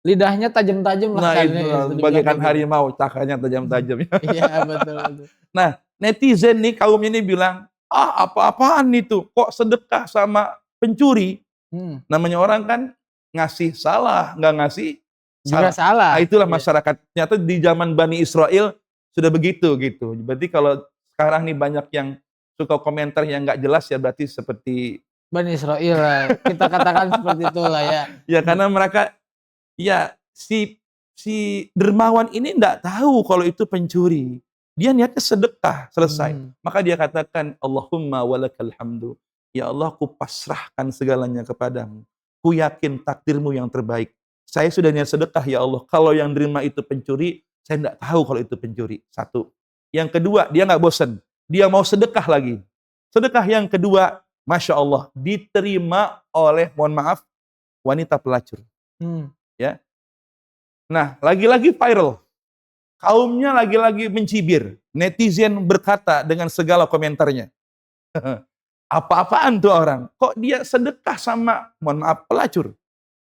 Lidahnya tajam-tajam lah. Nah itu bagaikan harimau, cakanya tajam-tajam. Iya, betul. Nah, netizen nih, kaumnya ini bilang, apa-apaan itu? Kok sedekah sama pencuri? Namanya orang kan ngasih salah, nggak ngasih juga salah. Nah, itulah masyarakat. Ternyata di zaman Bani Israel sudah begitu gitu. Berarti kalau sekarang nih banyak yang suka komentar yang nggak jelas ya berarti seperti Bani Israel lah. Kita katakan seperti itulah ya. Ya karena mereka ya si dermawan ini nggak tahu kalau itu pencuri. Dia niatnya sedekah, selesai. Maka dia katakan, Allahumma walakal hamdu. Ya Allah, ku pasrahkan segalanya kepadamu. Ku yakin takdirmu yang terbaik. Saya sudah niat sedekah ya Allah. Kalau yang nerima itu pencuri, saya nggak tahu kalau itu pencuri. Satu. Yang kedua, dia nggak bosan. Dia mau sedekah lagi. Sedekah yang kedua, Masya Allah, diterima oleh, mohon maaf, wanita pelacur. Ya. Nah, lagi-lagi viral. Kaumnya lagi-lagi mencibir. Netizen berkata dengan segala komentarnya. Apa-apaan tuh orang? Kok dia sedekah sama, mohon maaf, pelacur?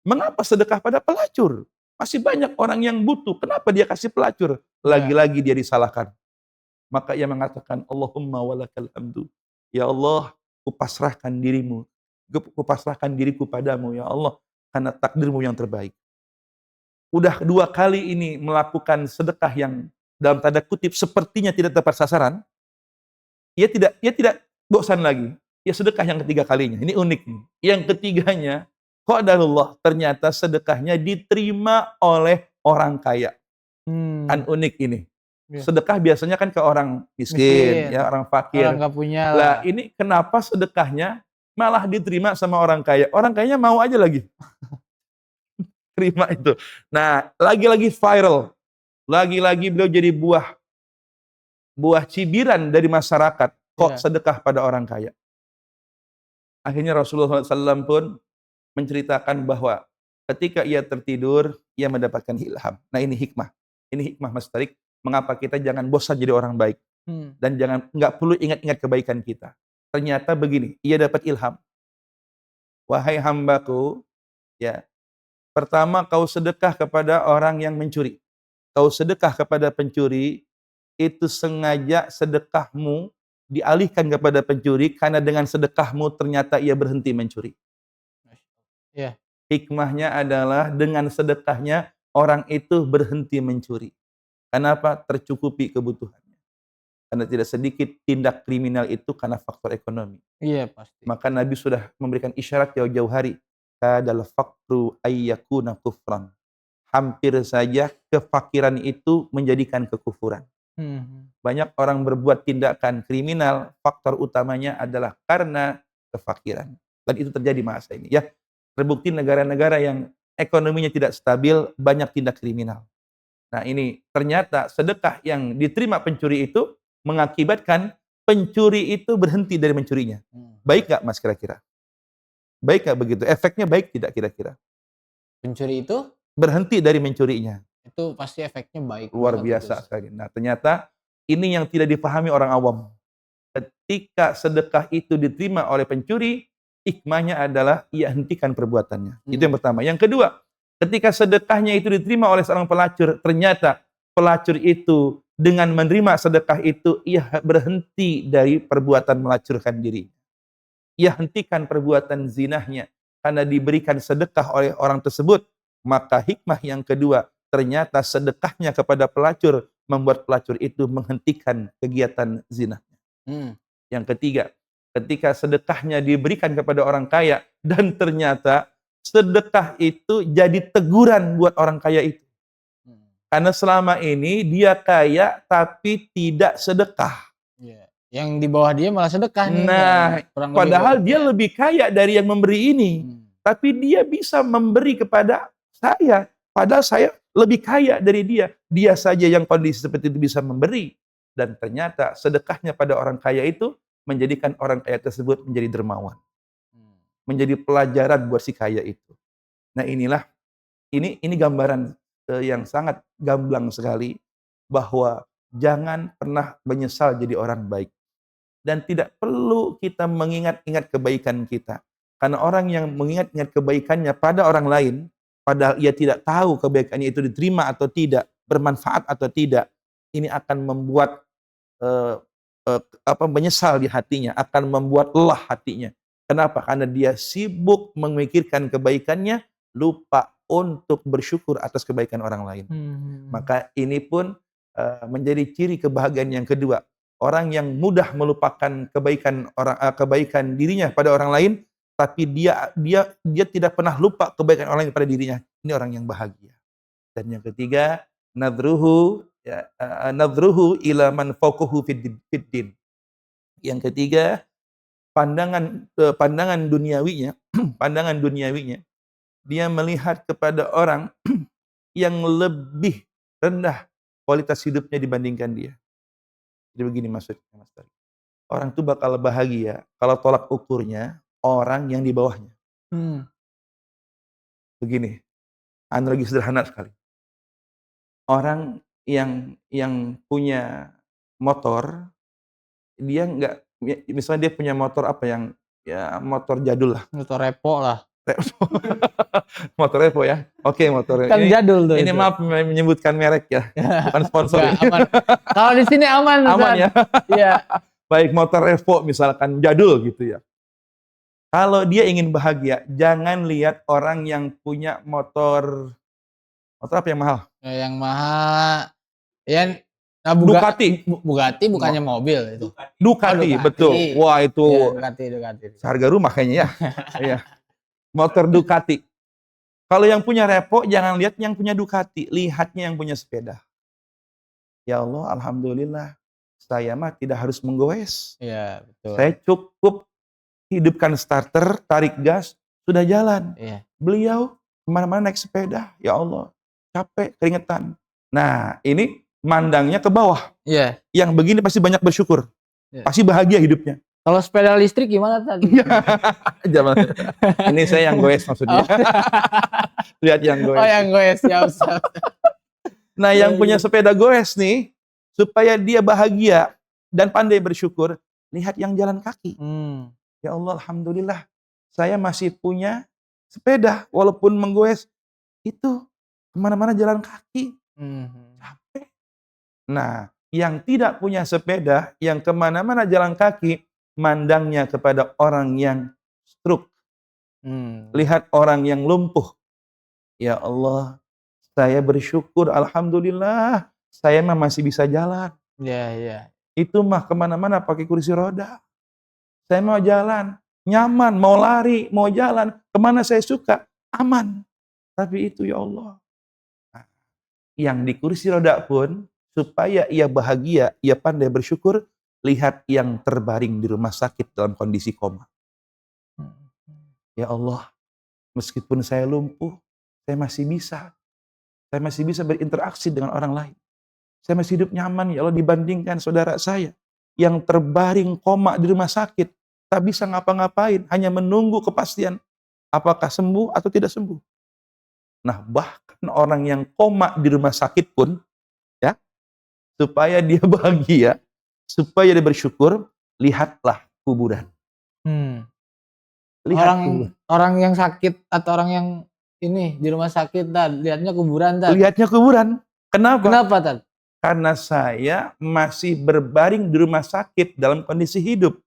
Mengapa sedekah pada pelacur? Masih banyak orang yang butuh. Kenapa dia kasih pelacur? Lagi-lagi dia disalahkan. Maka ia mengatakan, Allahumma walakal hamdu. Ya Allah, kupasrahkan dirimu. Kupasrahkan diriku padamu, ya Allah. Karena takdirmu yang terbaik. Udah 2 kali ini melakukan sedekah yang dalam tanda kutip sepertinya tidak tepat sasaran. Ia tidak bosan lagi. Ia sedekah yang ketiga kalinya. Ini unik nih. Yang ketiganya, qadarullah, ternyata sedekahnya diterima oleh orang kaya. Kan unik ini. Sedekah biasanya kan ke orang miskin, ya orang fakir. Orang nggak punya lah. Lah ini kenapa sedekahnya malah diterima sama orang kaya. Orang kayanya mau aja lagi terima itu. Nah, lagi-lagi viral. Lagi-lagi beliau jadi buah cibiran dari masyarakat. Kok Iya. sedekah pada orang kaya? Akhirnya Rasulullah SAW pun menceritakan bahwa ketika ia tertidur, ia mendapatkan ilham. Nah, ini hikmah. Ini hikmah Mas Tarik. Mengapa kita jangan bosan jadi orang baik. Dan nggak perlu ingat-ingat kebaikan kita. Ternyata begini, ia dapat ilham. Wahai hambaku, ya, pertama kau sedekah kepada orang yang mencuri. Kau sedekah kepada pencuri, itu sengaja sedekahmu dialihkan kepada pencuri karena dengan sedekahmu ternyata ia berhenti mencuri. Iya. Hikmahnya adalah dengan sedekahnya orang itu berhenti mencuri. Kenapa? Tercukupi kebutuhannya. Karena tidak sedikit tindak kriminal itu karena faktor ekonomi. Iya pasti. Maka Nabi sudah memberikan isyarat jauh-jauh hari. Kadal faqru ayyakuna kufran. Hampir saja kefakiran itu menjadikan kekufuran. Banyak orang berbuat tindakan kriminal, faktor utamanya adalah karena kefakiran. Dan itu terjadi masa ini. Ya, terbukti negara-negara yang ekonominya tidak stabil, banyak tindak kriminal. Nah ini ternyata sedekah yang diterima pencuri itu mengakibatkan pencuri itu berhenti dari mencurinya. Baik nggak Mas kira-kira? Baik nggak begitu? Efeknya baik tidak kira-kira? Pencuri itu Berhenti dari mencurinya. pasti efeknya baik Luar banget itu. biasa sekali. Nah ternyata ini yang tidak dipahami orang awam. Ketika sedekah itu diterima oleh pencuri, hikmahnya adalah ia hentikan perbuatannya. Itu yang pertama. Yang kedua, ketika sedekahnya itu diterima oleh seorang pelacur, ternyata pelacur itu dengan menerima sedekah itu, ia berhenti dari perbuatan melacurkan diri. Ia hentikan perbuatan zinahnya karena diberikan sedekah oleh orang tersebut. Maka hikmah yang kedua, ternyata sedekahnya kepada pelacur membuat pelacur itu menghentikan kegiatan zinahnya. Yang ketiga, ketika sedekahnya diberikan kepada orang kaya dan ternyata sedekah itu jadi teguran buat orang kaya itu. Karena selama ini dia kaya tapi tidak sedekah. Iya. Yang di bawah dia malah sedekah nih. Nah, padahal dia lebih kaya dari yang memberi ini. Tapi dia bisa memberi kepada saya. Padahal saya lebih kaya dari dia. Dia saja yang kondisi seperti itu bisa memberi. Dan ternyata sedekahnya pada orang kaya itu menjadikan orang kaya tersebut menjadi dermawan. Menjadi pelajaran buat si kaya itu. Nah inilah, ini gambaran yang sangat gamblang sekali. Bahwa jangan pernah menyesal jadi orang baik. Dan tidak perlu kita mengingat-ingat kebaikan kita. Karena orang yang mengingat-ingat kebaikannya pada orang lain, padahal ia tidak tahu kebaikannya itu diterima atau tidak, bermanfaat atau tidak, ini akan membuat menyesal di hatinya, akan membuat lelah hatinya. Kenapa? Karena dia sibuk memikirkan kebaikannya, lupa untuk bersyukur atas kebaikan orang lain. Maka ini pun menjadi ciri kebahagiaan yang kedua. Orang yang mudah melupakan kebaikan dirinya pada orang lain, tapi dia tidak pernah lupa kebaikan orang lain pada dirinya. Ini orang yang bahagia. Dan yang ketiga, nadruhu ila man fawqahu fid din. Yang ketiga, pandangan duniawinya, pandangan duniawinya, dia melihat kepada orang yang lebih rendah kualitas hidupnya dibandingkan dia. Jadi begini maksudnya Mas Tari. Orang itu bakal bahagia kalau tolak ukurnya orang yang di bawahnya. Begini, analogi sederhana sekali. Orang yang punya motor, dia nggak, misalnya dia punya motor apa yang, ya motor jadul lah. Motor repo lah. Motor Evo ya. Oke, motor Kan ini. jadul tuh Ini itu. maaf menyebutkan merek ya, bukan sponsor. Enggak, aman. Kalau di sini aman, aman ya. Iya. Baik motor Evo misalkan jadul gitu ya. Kalau dia ingin bahagia, jangan lihat orang yang punya motor apa yang mahal? Yang mahal, ya, nah Bugatti bukannya mobil itu. Ducati, betul. Wah itu. Ya, Ducati. Seharga rumah kayaknya ya. Iya. Motor Ducati. Kalau yang punya Revo, jangan lihat yang punya Ducati, lihatnya yang punya sepeda. Ya Allah, alhamdulillah, saya mah tidak harus menggoes. Iya, betul. Saya cukup hidupkan starter, tarik gas, sudah jalan. Iya. Beliau kemana-mana naik sepeda, ya Allah, capek, keringetan. Nah, ini mandangnya ke bawah. Iya. Yang begini pasti banyak bersyukur. Iya. Pasti bahagia hidupnya. Kalau sepeda listrik gimana tadi? Jangan. Ini saya yang goes maksudnya. Lihat yang goes. Oh, yang goes, siap. Nah, yang punya sepeda goes nih, supaya dia bahagia dan pandai bersyukur, lihat yang jalan kaki. Ya Allah, alhamdulillah, saya masih punya sepeda, walaupun menggoes, itu kemana-mana jalan kaki. Capek. Nah, yang tidak punya sepeda, yang kemana-mana jalan kaki, mandangnya kepada orang yang stroke. Lihat orang yang lumpuh. Ya Allah, saya bersyukur, alhamdulillah, saya mah masih bisa jalan. Iya. Itu mah kemana-mana pakai kursi roda. Saya mau jalan, nyaman, mau lari, mau jalan, kemana saya suka, aman. Tapi itu ya Allah. Nah, yang di kursi roda pun, supaya ia bahagia, ia pandai bersyukur, lihat yang terbaring di rumah sakit dalam kondisi koma. Ya Allah, meskipun saya lumpuh, saya masih bisa. Saya masih bisa berinteraksi dengan orang lain. Saya masih hidup nyaman, ya Allah, dibandingkan saudara saya yang terbaring koma di rumah sakit. Tak bisa ngapa-ngapain, hanya menunggu kepastian apakah sembuh atau tidak sembuh. Nah, bahkan orang yang koma di rumah sakit pun, ya, supaya dia bahagia, supaya dia bersyukur, lihatlah kuburan. Lihat orang yang sakit atau orang yang ini di rumah sakit, lihatnya kuburan, lihatnya kuburan. Kenapa, Tad? Karena saya masih berbaring di rumah sakit dalam kondisi hidup.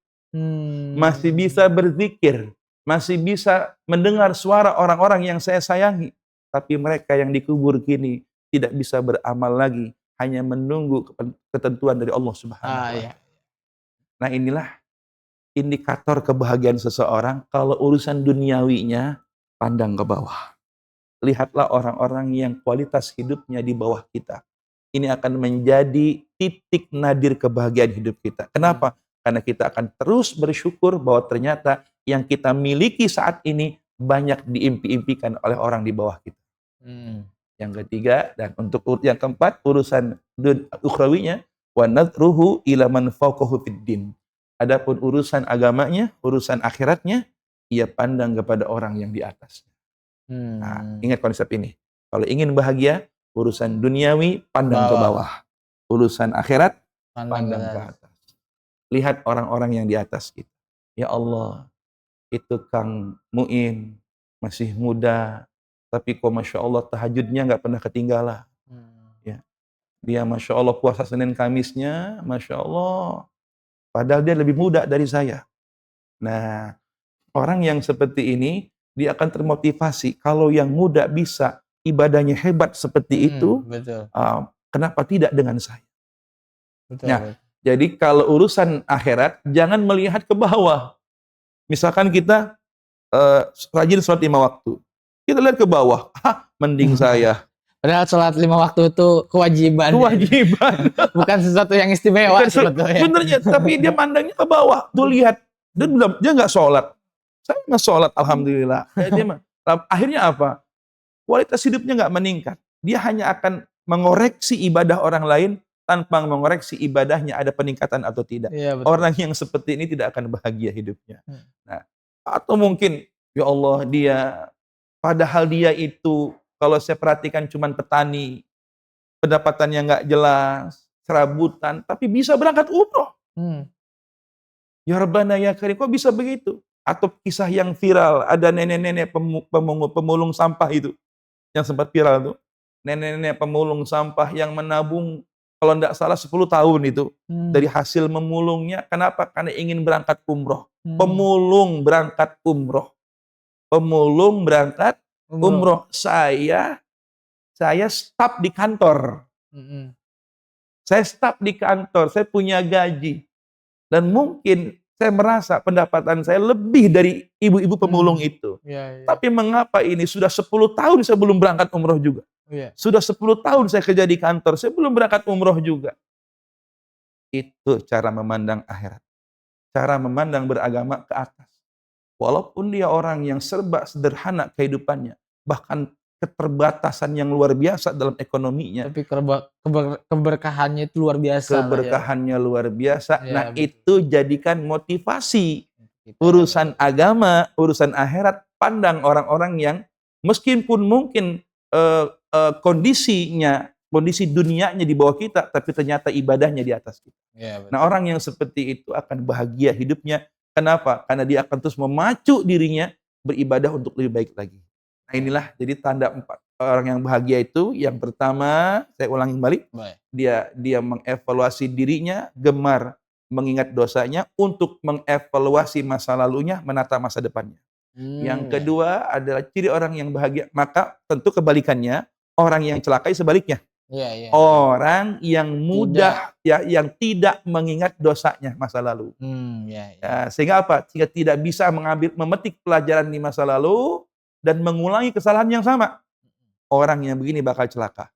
Masih bisa berzikir, masih bisa mendengar suara orang-orang yang saya sayangi. Tapi mereka yang dikubur kini tidak bisa beramal lagi, hanya menunggu ketentuan dari Allah Subhanahu wa Ta'ala. Nah, inilah indikator kebahagiaan seseorang. Kalau urusan duniawinya, pandang ke bawah. Lihatlah orang-orang yang kualitas hidupnya di bawah kita. Ini akan menjadi titik nadir kebahagiaan hidup kita. Kenapa? Karena kita akan terus bersyukur bahwa ternyata yang kita miliki saat ini banyak diimpi-impikan oleh orang di bawah kita. Yang ketiga, dan untuk yang keempat, urusan ukhrawinya, wa nadruhu ila man fawqahu fid din. Adapun urusan agamanya, urusan akhiratnya, ia pandang kepada orang yang di atasnya. Nah, ingat konsep ini. Kalau ingin bahagia, urusan duniawi pandang ke bawah. Urusan akhirat pandang ke atas. Lihat orang-orang yang di atas kita. Ya Allah, itu Kang Muin masih muda, tapi kok Masya Allah tahajudnya nggak pernah ketinggalan. Ya. Dia Masya Allah puasa Senin Kamisnya, Masya Allah. Padahal dia lebih muda dari saya. Nah, orang yang seperti ini, dia akan termotivasi. Kalau yang muda bisa ibadahnya hebat seperti itu, kenapa tidak dengan saya? Nah, jadi kalau urusan akhirat, jangan melihat ke bawah. Misalkan kita rajin sholat 5 waktu. Kita lihat ke bawah, mending saya. Padahal sholat 5 waktu itu kewajiban. Bukan sesuatu yang istimewa sebetulnya. Sebenarnya, tapi dia mandangnya ke bawah. Tuh lihat, dia nggak sholat. Saya nggak sholat, alhamdulillah. Akhirnya apa? Kualitas hidupnya nggak meningkat. Dia hanya akan mengoreksi ibadah orang lain tanpa mengoreksi ibadahnya ada peningkatan atau tidak. Ya, orang yang seperti ini tidak akan bahagia hidupnya. Nah, atau mungkin, ya Allah, padahal dia itu, kalau saya perhatikan cuman petani, pendapatannya nggak jelas, serabutan, tapi bisa berangkat umroh. Ya Rabbana ya Karim, kok bisa begitu? Atau kisah yang viral, ada nenek-nenek pemulung sampah itu, yang sempat viral tuh. Nenek-nenek pemulung sampah yang menabung, kalau tidak salah 10 tahun itu, dari hasil memulungnya. Kenapa? Karena ingin berangkat umroh. Pemulung berangkat umroh. Pemulung berangkat umroh. Saya staf di kantor. Saya staf di kantor, saya punya gaji. Dan mungkin saya merasa pendapatan saya lebih dari ibu-ibu pemulung itu. Tapi mengapa ini sudah 10 tahun saya belum berangkat umroh juga? Sudah 10 tahun saya kerja di kantor, saya belum berangkat umroh juga. Itu cara memandang akhirat. Cara memandang beragama ke atas. Walaupun dia orang yang serba sederhana kehidupannya, bahkan keterbatasan yang luar biasa dalam ekonominya, Tapi keberkahannya itu luar biasa lah ya. keberkahannya luar biasa. Iya Nah, betul. itu jadikan motivasi. Kita ya Urusan betul. agama, urusan akhirat, pandang orang-orang yang meskipun mungkin kondisi dunianya di bawah kita, tapi ternyata ibadahnya di atas kita. Iya Nah, betul. orang yang seperti itu akan bahagia hidupnya. Kenapa? Karena dia akan terus memacu dirinya beribadah untuk lebih baik lagi. Nah, Iya. inilah jadi tanda orang yang bahagia itu. Yang pertama, saya ulangi kembali, Baik. dia mengevaluasi dirinya, gemar mengingat dosanya untuk mengevaluasi masa lalunya, menata masa depannya. Yang Ya. kedua adalah ciri orang yang bahagia, maka tentu kebalikannya, orang yang celaka sebaliknya. Iya iya iya. Orang yang Tidak. mudah ya, yang tidak mengingat dosanya masa lalu. Ya ya. Ya, sehingga apa? Jika tidak bisa memetik pelajaran di masa lalu dan mengulangi kesalahan yang sama, orang yang begini bakal celaka.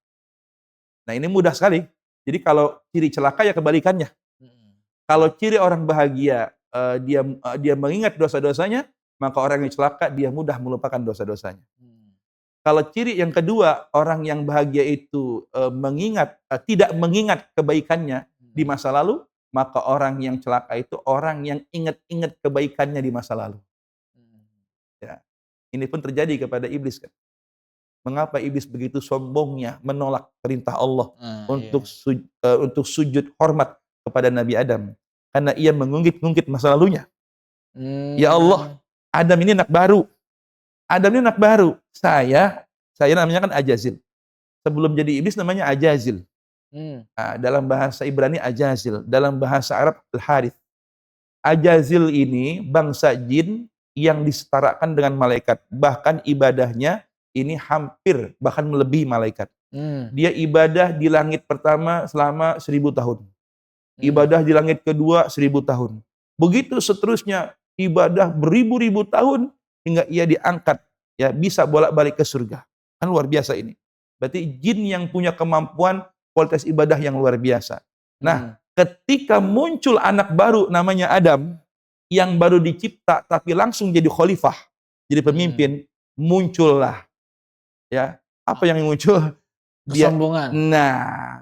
Nah, ini mudah sekali. Jadi kalau ciri celaka ya kebalikannya. Kalau ciri orang bahagia, dia mengingat dosa-dosanya, maka orang yang celaka dia mudah melupakan dosa-dosanya. Kalau ciri yang kedua, orang yang bahagia itu tidak mengingat kebaikannya di masa lalu, maka orang yang celaka itu orang yang ingat-ingat kebaikannya di masa lalu. Ya. Ini pun terjadi kepada iblis kan. Mengapa iblis begitu sombongnya menolak perintah Allah Iya. untuk sujud hormat kepada Nabi Adam? Karena ia mengungkit-ungkit masa lalunya. Ya Allah, Adam ini anak baru. Adam ini anak baru. Saya namanya kan Ajazil. Sebelum jadi iblis namanya Ajazil. Nah, dalam bahasa Ibrani Ajazil, dalam bahasa Arab Al-Harith. Ajazil ini bangsa jin yang disetarakan dengan malaikat. Bahkan ibadahnya ini hampir bahkan melebihi malaikat. Dia ibadah di langit pertama selama 1000 tahun. Ibadah di langit kedua 1000 tahun. Begitu seterusnya, ibadah beribu-ribu tahun hingga ia diangkat, ya bisa bolak-balik ke surga. Kan luar biasa ini. Berarti jin yang punya kemampuan kualitas ibadah yang luar biasa. Nah, ketika muncul anak baru namanya Adam yang baru dicipta tapi langsung jadi khalifah, jadi pemimpin, muncullah ya. Apa yang muncul? Dia Kesombongan.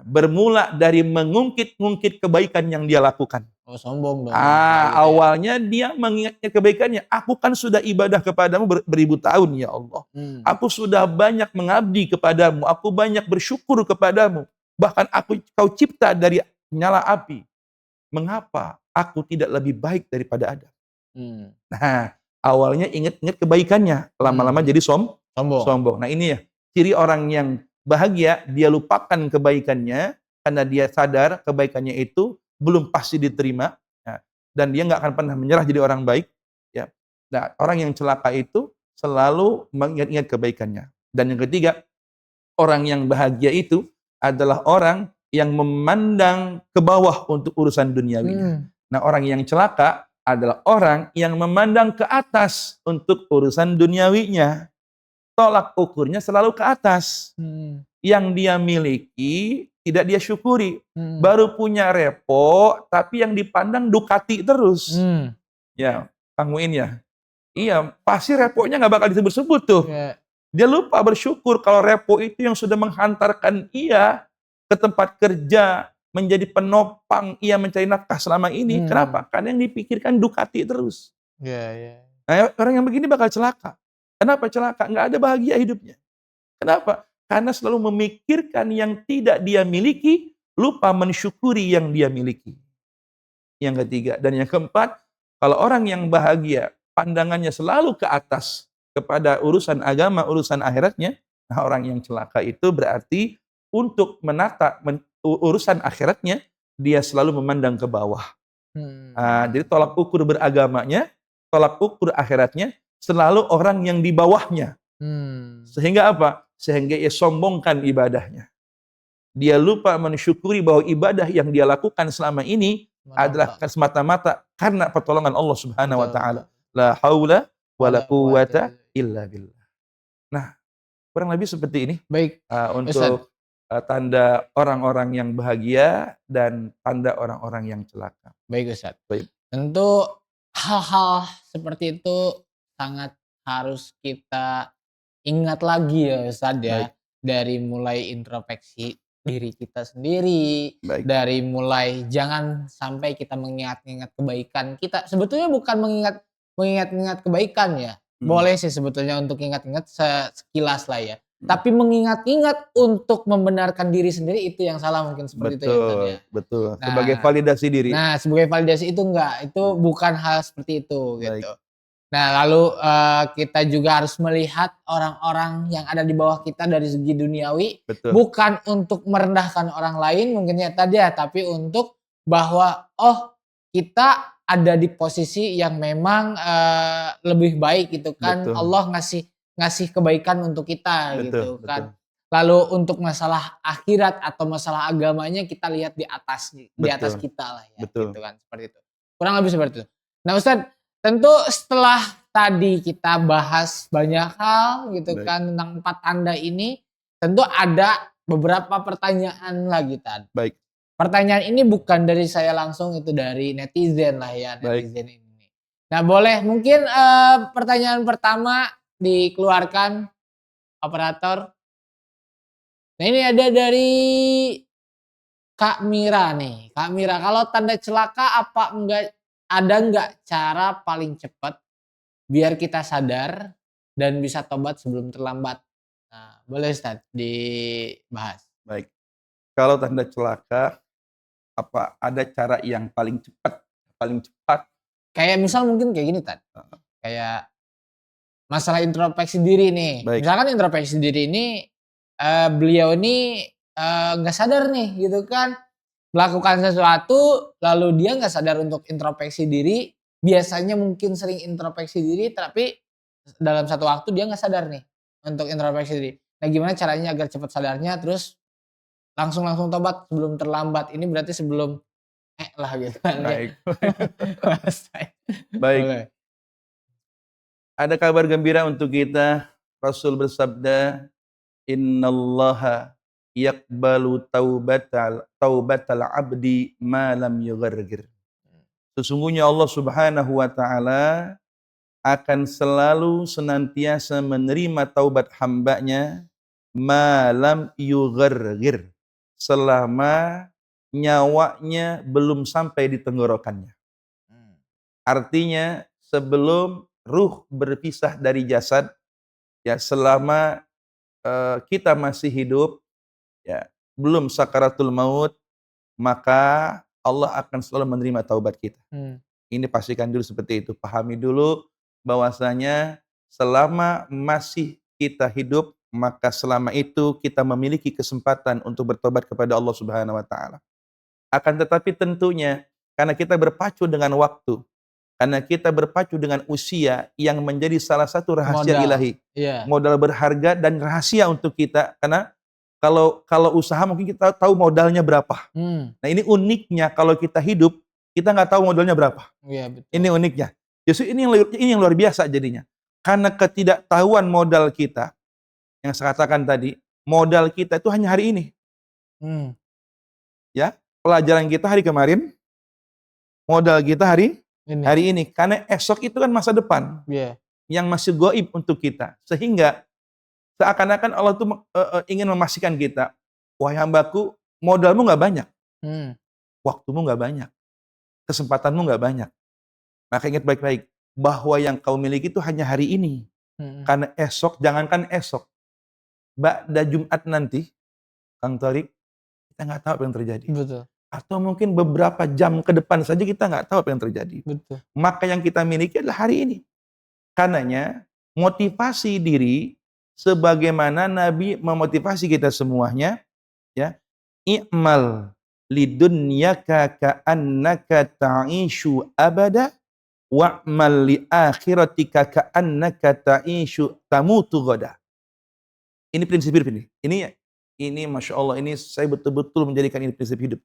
bermula dari mengungkit-ungkit kebaikan yang dia lakukan. Oh, sombong dong. Gitu ya. Awalnya dia mengingatnya kebaikannya. Aku kan sudah ibadah kepadamu beribu tahun ya Allah. Aku sudah banyak mengabdi kepadamu. Aku banyak bersyukur kepadamu. Bahkan kau cipta dari nyala api. Mengapa aku tidak lebih baik daripada Adam? Nah, awalnya ingat-ingat kebaikannya. Lama-lama jadi sombong. Nah, ini ya ciri orang yang bahagia, dia lupakan kebaikannya karena dia sadar kebaikannya itu belum pasti diterima, ya, dan dia nggak akan pernah menyerah jadi orang baik. Ya. Nah, orang yang celaka itu selalu mengingat-ingat kebaikannya. Dan yang ketiga, orang yang bahagia itu adalah orang yang memandang ke bawah untuk urusan duniawinya. Nah, orang yang celaka adalah orang yang memandang ke atas untuk urusan duniawinya. Tolak ukurnya selalu ke atas. Yang dia miliki tidak dia syukuri. Baru punya Repo, tapi yang dipandang Ducati terus. Ya, Kang Muin ya. Iya, pasti Reponya nggak bakal disebut-sebut tuh. Dia lupa bersyukur kalau Repo itu yang sudah menghantarkan ia ke tempat kerja, menjadi penopang ia mencari nafkah selama ini. Kenapa? Karena yang dipikirkan Ducati terus. Nah, orang yang begini bakal celaka. Kenapa celaka? Nggak ada bahagia hidupnya. Kenapa? Karena selalu memikirkan yang tidak dia miliki, lupa mensyukuri yang dia miliki. Yang ketiga. Dan yang keempat, kalau orang yang bahagia, pandangannya selalu ke atas kepada urusan agama, urusan akhiratnya, nah orang yang celaka itu berarti untuk menata urusan akhiratnya, dia selalu memandang ke bawah. Jadi tolak ukur beragamanya, tolak ukur akhiratnya, selalu orang yang di bawahnya. Sehingga apa? Sehingga ia sombongkan ibadahnya. Dia lupa mensyukuri bahwa ibadah yang dia lakukan selama ini adalah semata-mata karena pertolongan Allah Subhanahu wa taala. La haula wala quwata illa billah. Nah, kurang lebih seperti ini. Baik. Untuk tanda orang-orang yang bahagia dan tanda orang-orang yang celaka. Baik Ustaz. Baik. Tentu hal-hal seperti itu sangat harus kita ingat lagi ya Ustadz ya, Baik, dari mulai introspeksi diri kita sendiri, baik. dari mulai jangan sampai kita mengingat-ingat kebaikan kita. Sebetulnya bukan mengingat-ingat kebaikan ya, Mhm, boleh sih sebetulnya untuk ingat-ingat sekilas lah ya. mhm. Tapi mengingat-ingat untuk membenarkan diri sendiri itu yang salah mungkin seperti itu ya Ustadz ya. Betul, betul. Sebagai Nah validasi diri. nah sebagai validasi itu enggak, itu Iya, bukan hal seperti itu baik. gitu. Nah, lalu, kita juga harus melihat orang-orang yang ada di bawah kita dari segi duniawi, Betul, bukan untuk merendahkan orang lain mungkin ya tadi ya, tapi untuk bahwa, oh kita ada di posisi yang memang, lebih baik gitu kan, betul, Allah ngasih ngasih kebaikan untuk kita betul, gitu kan. betul, Lalu untuk masalah akhirat atau masalah agamanya kita lihat di atas betul, kita lah ya, gitu betul. kan, seperti itu. Kurang lebih seperti itu. Nah Ustadz, tentu setelah tadi kita bahas banyak hal gitu Baik, kan tentang 4 tanda ini, tentu ada beberapa pertanyaan lagi Tad. baik, Pertanyaan ini bukan dari saya langsung, itu dari netizen lah ya, baik. netizen ini. Nah boleh mungkin, pertanyaan pertama dikeluarkan operator. Nah ini ada dari Kak Mira nih. Kak Mira, kalau tanda celaka ada enggak cara paling cepat biar kita sadar dan bisa tobat sebelum terlambat? Nah, boleh Ustaz dibahas. Baik. Kalau tanda celaka, apa ada cara yang paling cepat? Kayak misal mungkin kayak gini Tad, kayak masalah introspeksi diri nih. Baik, Misalkan introspeksi diri ini, beliau ini, nggak sadar nih gitu kan, melakukan sesuatu lalu dia nggak sadar untuk introspeksi diri, biasanya mungkin sering introspeksi diri tapi dalam satu waktu dia nggak sadar nih untuk introspeksi diri. Nah gimana caranya agar cepat sadarnya terus langsung langsung tobat sebelum terlambat, ini berarti sebelum lah gitu kan ya. baik, Rasain. baik. Boleh. Ada kabar gembira untuk kita. Rasul bersabda, "Innallaha yaqbalu taubatal abdi ma lam yughargir." Sesungguhnya Allah Subhanahu wa taala akan selalu senantiasa menerima taubat hambanya malam yughargir, selama nyawanya belum sampai di tenggorokannya. Mmm, Artinya sebelum ruh berpisah dari jasad, ya selama kita masih hidup, ya belum sakaratul maut, maka Allah akan selalu menerima taubat kita. mmm, Ini pastikan dulu seperti itu. Pahami dulu bahwasanya selama masih kita hidup, maka selama itu kita memiliki kesempatan untuk bertobat kepada Allah Subhanahu wa taala. Akan tetapi tentunya karena kita berpacu dengan waktu, karena kita berpacu dengan usia yang menjadi salah satu rahasia modal. ilahi, Iya. modal berharga dan rahasia untuk kita, karena kalau usaha mungkin kita tahu modalnya berapa. Mmm, Nah ini uniknya kalau kita hidup, kita nggak tahu modalnya berapa. iya betul. Ini uniknya. Justru ini yang luar biasa jadinya. Karena ketidaktahuan modal kita, yang saya katakan tadi, modal kita itu hanya hari ini, Mmm, ya. Pelajaran kita hari kemarin, modal kita hari ini, hari ini. Karena esok itu kan masa depan iya, yang masih goib untuk kita. Sehingga seakan-akan Allah itu ingin memastikan kita, wahai hambaku, modalmu nggak banyak, mmm, waktumu nggak banyak, kesempatanmu nggak banyak. Maka ingat baik-baik bahwa yang kau miliki itu hanya hari ini. mhm, Karena esok, jangankan esok, ba'da Jumat nanti, Kang Torik, kita nggak tahu apa yang terjadi. betul Atau mungkin beberapa jam ke depan saja kita nggak tahu apa yang terjadi. betul, Maka yang kita miliki adalah hari ini. Karenanya, motivasi diri sebagaimana Nabi memotivasi kita semuanya, ya, i'mal lidunyaka ka'annaka ta'ishu abada wa'mal li akhiratika ka'annaka ta'ishu tamutu ghadan. Ini prinsip hidup ini. Ini Masya Allah, ini saya betul-betul menjadikan ini prinsip hidup.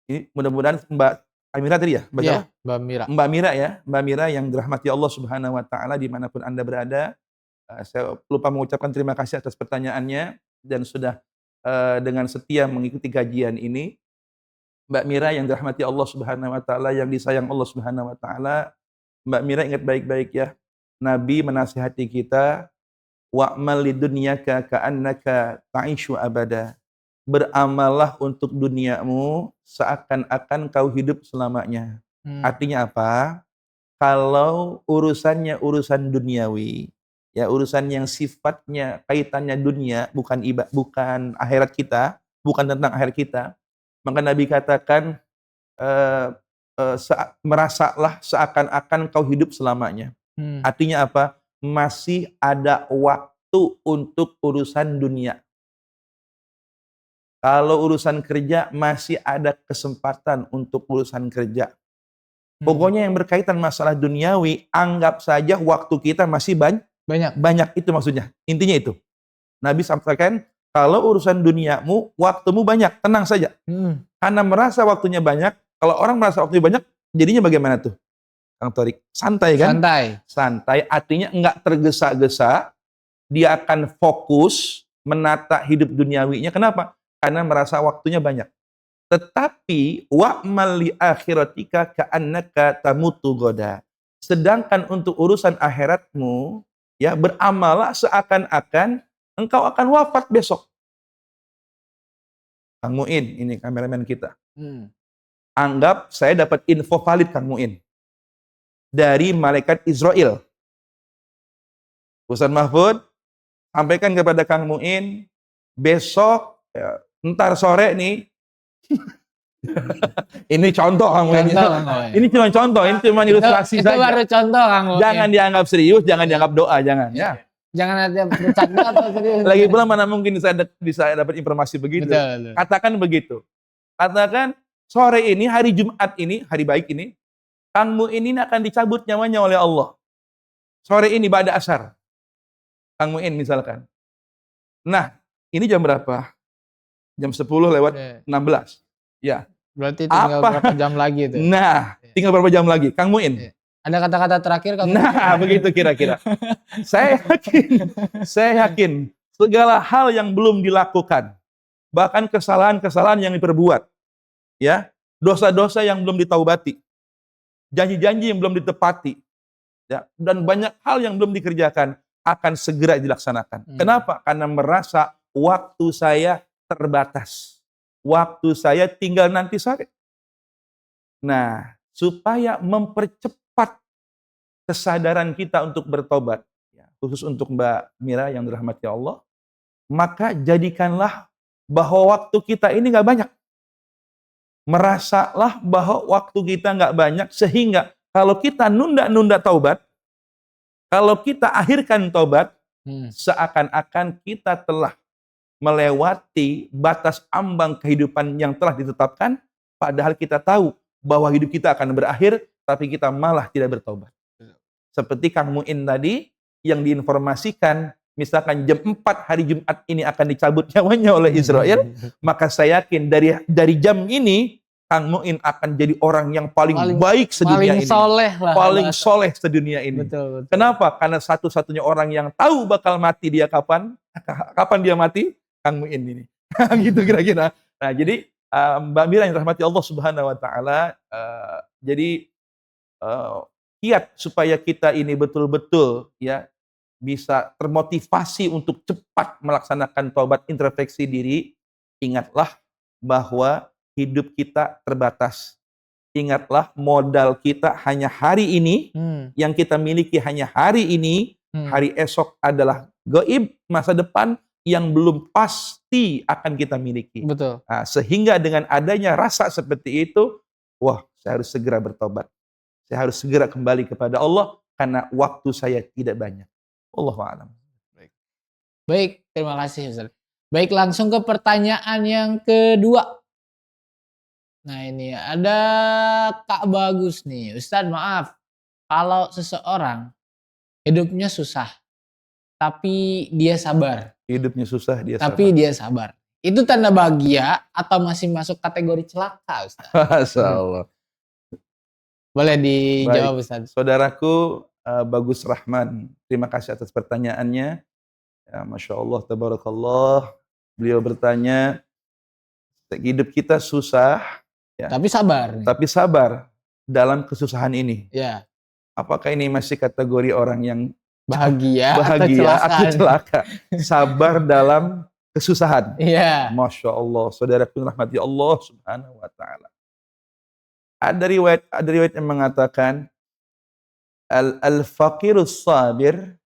Ini mudah-mudahan Mbak Amira tadi ya? Mbak iya, siapa? Mbak Mira, Mbak Mira ya, Mbak Mira yang dirahmati Allah Subhanahu wa taala dimanapun Anda berada. Saya lupa mengucapkan terima kasih atas pertanyaannya dan sudah dengan setia mengikuti kajian ini. Mbak Mira yang dirahmati Allah Subhanahu wa taala, yang disayang Allah Subhanahu wa taala. Mbak Mira ingat baik-baik ya, Nabi menasihati kita, wa'mal lidunyaka ka'annaka ta'ishu abada. Beramallah untuk duniamu seakan-akan kau hidup selamanya. Artinya apa? Kalau urusannya urusan duniawi, ya urusan yang sifatnya kaitannya dunia, bukan akhirat kita, bukan tentang akhirat kita, maka Nabi katakan merasalah seakan-akan kau hidup selamanya. Artinya apa? Masih ada waktu untuk urusan dunia. Kalau urusan kerja masih ada kesempatan untuk urusan kerja. Pokoknya yang berkaitan masalah duniawi, anggap saja waktu kita masih banyak. Banyak itu maksudnya. Intinya itu. Nabi sampaikan, kalau urusan duniamu, waktumu banyak, tenang saja. Karena merasa waktunya banyak, kalau orang merasa waktunya banyak, jadinya bagaimana tuh? Kang Torik, santai kan? Santai artinya enggak tergesa-gesa, dia akan fokus menata hidup duniawinya. Kenapa? Karena merasa waktunya banyak. Tetapi wa'mal li akhiratika ka'annaka tamutu goda. Sedangkan untuk urusan akhiratmu, ya beramallah seakan-akan engkau akan wafat besok. Kang Muin, ini kameramen kita. Anggap saya dapat info valid Kang Muin dari malaikat Israel. Ustaz Mahfud sampaikan kepada Kang Muin, besok ya, ntar sore nih. Ini contoh Kang Muin. Ini cuma contoh, ini cuma ilustrasi saja. Itu baru contoh Kang Muin. Jangan dianggap serius, jangan dianggap doa, jangan ya. Jangan ada bercanda atau serius. Lagi pula mana mungkin saya bisa dapat informasi begitu. Betul. Katakan begitu. Katakan sore ini, hari Jumat ini, hari baik ini, Kang Muin ini akan dicabut nyawanya oleh Allah. Sore ini ba'da asar. Kang Muin misalkan. Nah, ini jam berapa? Jam 10 lewat 16. Ya. Berarti tinggal berapa jam lagi itu? Nah, tinggal berapa jam lagi? Kang Muin. Ada kata-kata terakhir Kang Muin? Nah, begitu kira-kira. Saya yakin segala hal yang belum dilakukan, bahkan kesalahan-kesalahan yang diperbuat, ya, dosa-dosa yang belum ditaubati, janji-janji yang belum ditepati, ya, dan banyak hal yang belum dikerjakan akan segera dilaksanakan. Kenapa? Karena merasa waktu saya terbatas. Waktu saya tinggal nanti sore. Nah, supaya mempercepat kesadaran kita untuk bertobat, ya, khusus untuk Mbak Mira yang dirahmati Allah, maka jadikanlah bahwa waktu kita ini nggak banyak. Merasalah bahwa waktu kita nggak banyak, sehingga kalau kita nunda-nunda taubat, kalau kita akhirkan taubat, seakan-akan kita telah melewati batas ambang kehidupan yang telah ditetapkan, padahal kita tahu bahwa hidup kita akan berakhir, tapi kita malah tidak bertobat. Seperti Kang Muin tadi, yang diinformasikan, misalkan jam 4 hari Jumat ini akan dicabut nyawanya oleh Israel, maka saya yakin dari jam ini, Kang Muin akan jadi orang yang paling baik sedunia ini. Paling soleh sedunia ini. Betul. Kenapa? Karena satu-satunya orang yang tahu bakal mati dia kapan dia mati, Kang Muin ini. Gitu kira-kira. Nah, jadi Mbak Mira yang rahmati Allah Subhanahu wa taala, jadi kiat supaya kita ini betul-betul ya bisa termotivasi untuk cepat melaksanakan taubat introspeksi diri. Ingatlah bahwa hidup kita terbatas. Ingatlah modal kita hanya hari ini, yang kita miliki hanya hari ini, hari esok adalah gaib, masa depan yang belum pasti akan kita miliki. Betul. Nah, sehingga dengan adanya rasa seperti itu, wah, saya harus segera bertobat. Saya harus segera kembali kepada Allah karena waktu saya tidak banyak. Wallahu a'lam. Baik, terima kasih Ustaz. Baik, langsung ke pertanyaan yang kedua. Nah, ini ada Kak Bagus nih. Ustaz, maaf. Kalau seseorang hidupnya susah, tapi dia sabar. Hidupnya susah, dia sabar. Tapi dia sabar. Itu tanda bahagia atau masih masuk kategori celaka, Ustaz? Masya Allah. Boleh dijawab, Ustaz. Saudaraku Bagus Rahman, terima kasih atas pertanyaannya. Ya, Masya Allah, tabarakallah. Beliau bertanya, hidup kita susah, ya, tapi sabar. Tapi sabar dalam kesusahan ini. Ya. Apakah ini masih kategori orang yang Bahagia atau bahagia atau celakaan? celaka? Sabar dalam kesusahan. Iya. Masya Allah, saudaraku rahmati Allah Subhanahu wa Ta'ala. Ada riwayat yang mengatakan al-faqirus sabir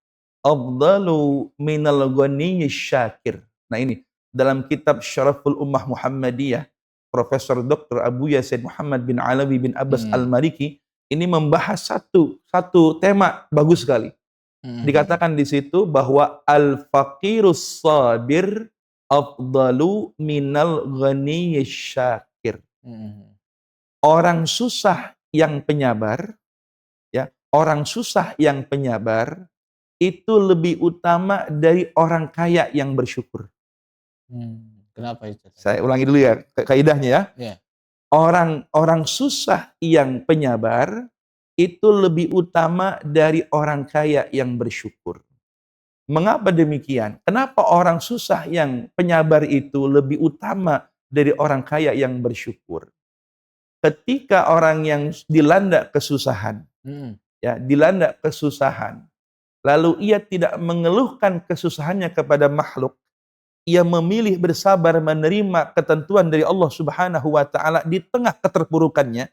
afdalu minal ghaniyyi syakir. Nah ini dalam kitab Syaraful Ummah Muhammadiyah, Profesor Dr. Abu Yasin Muhammad bin Alawi bin Abbas Al-Maliki ini membahas satu tema bagus sekali. Dikatakan di situ bahwa al-faqirus sabir afdalu minal ghaniyyi syakir. Orang susah yang penyabar, ya, orang susah yang penyabar itu lebih utama dari orang kaya yang bersyukur. Kenapa itu? Saya ulangi dulu ya kaidahnya ya. Yeah. Orang susah yang penyabar itu lebih utama dari orang kaya yang bersyukur. Mengapa demikian? Kenapa orang susah yang penyabar itu lebih utama dari orang kaya yang bersyukur? Ketika orang yang dilanda kesusahan, ya, dilanda kesusahan, lalu ia tidak mengeluhkan kesusahannya kepada makhluk, ia memilih bersabar menerima ketentuan dari Allah Subhanahu wa Ta'ala di tengah keterpurukannya.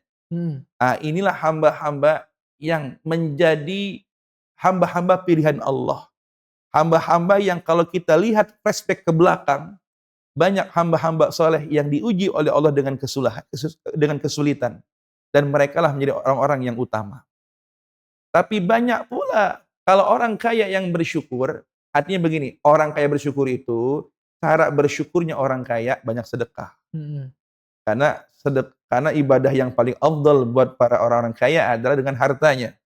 Inilah hamba-hamba yang menjadi hamba-hamba pilihan Allah. Hamba-hamba yang kalau kita lihat flashback ke belakang, banyak hamba-hamba soleh yang diuji oleh Allah dengan kesulitan. Dan mereka lah menjadi orang-orang yang utama. Tapi banyak pula kalau orang kaya yang bersyukur, artinya begini, orang kaya bersyukur itu, cara bersyukurnya orang kaya banyak sedekah. Karena ibadah yang paling afdal buat para orang-orang kaya adalah dengan hartanya.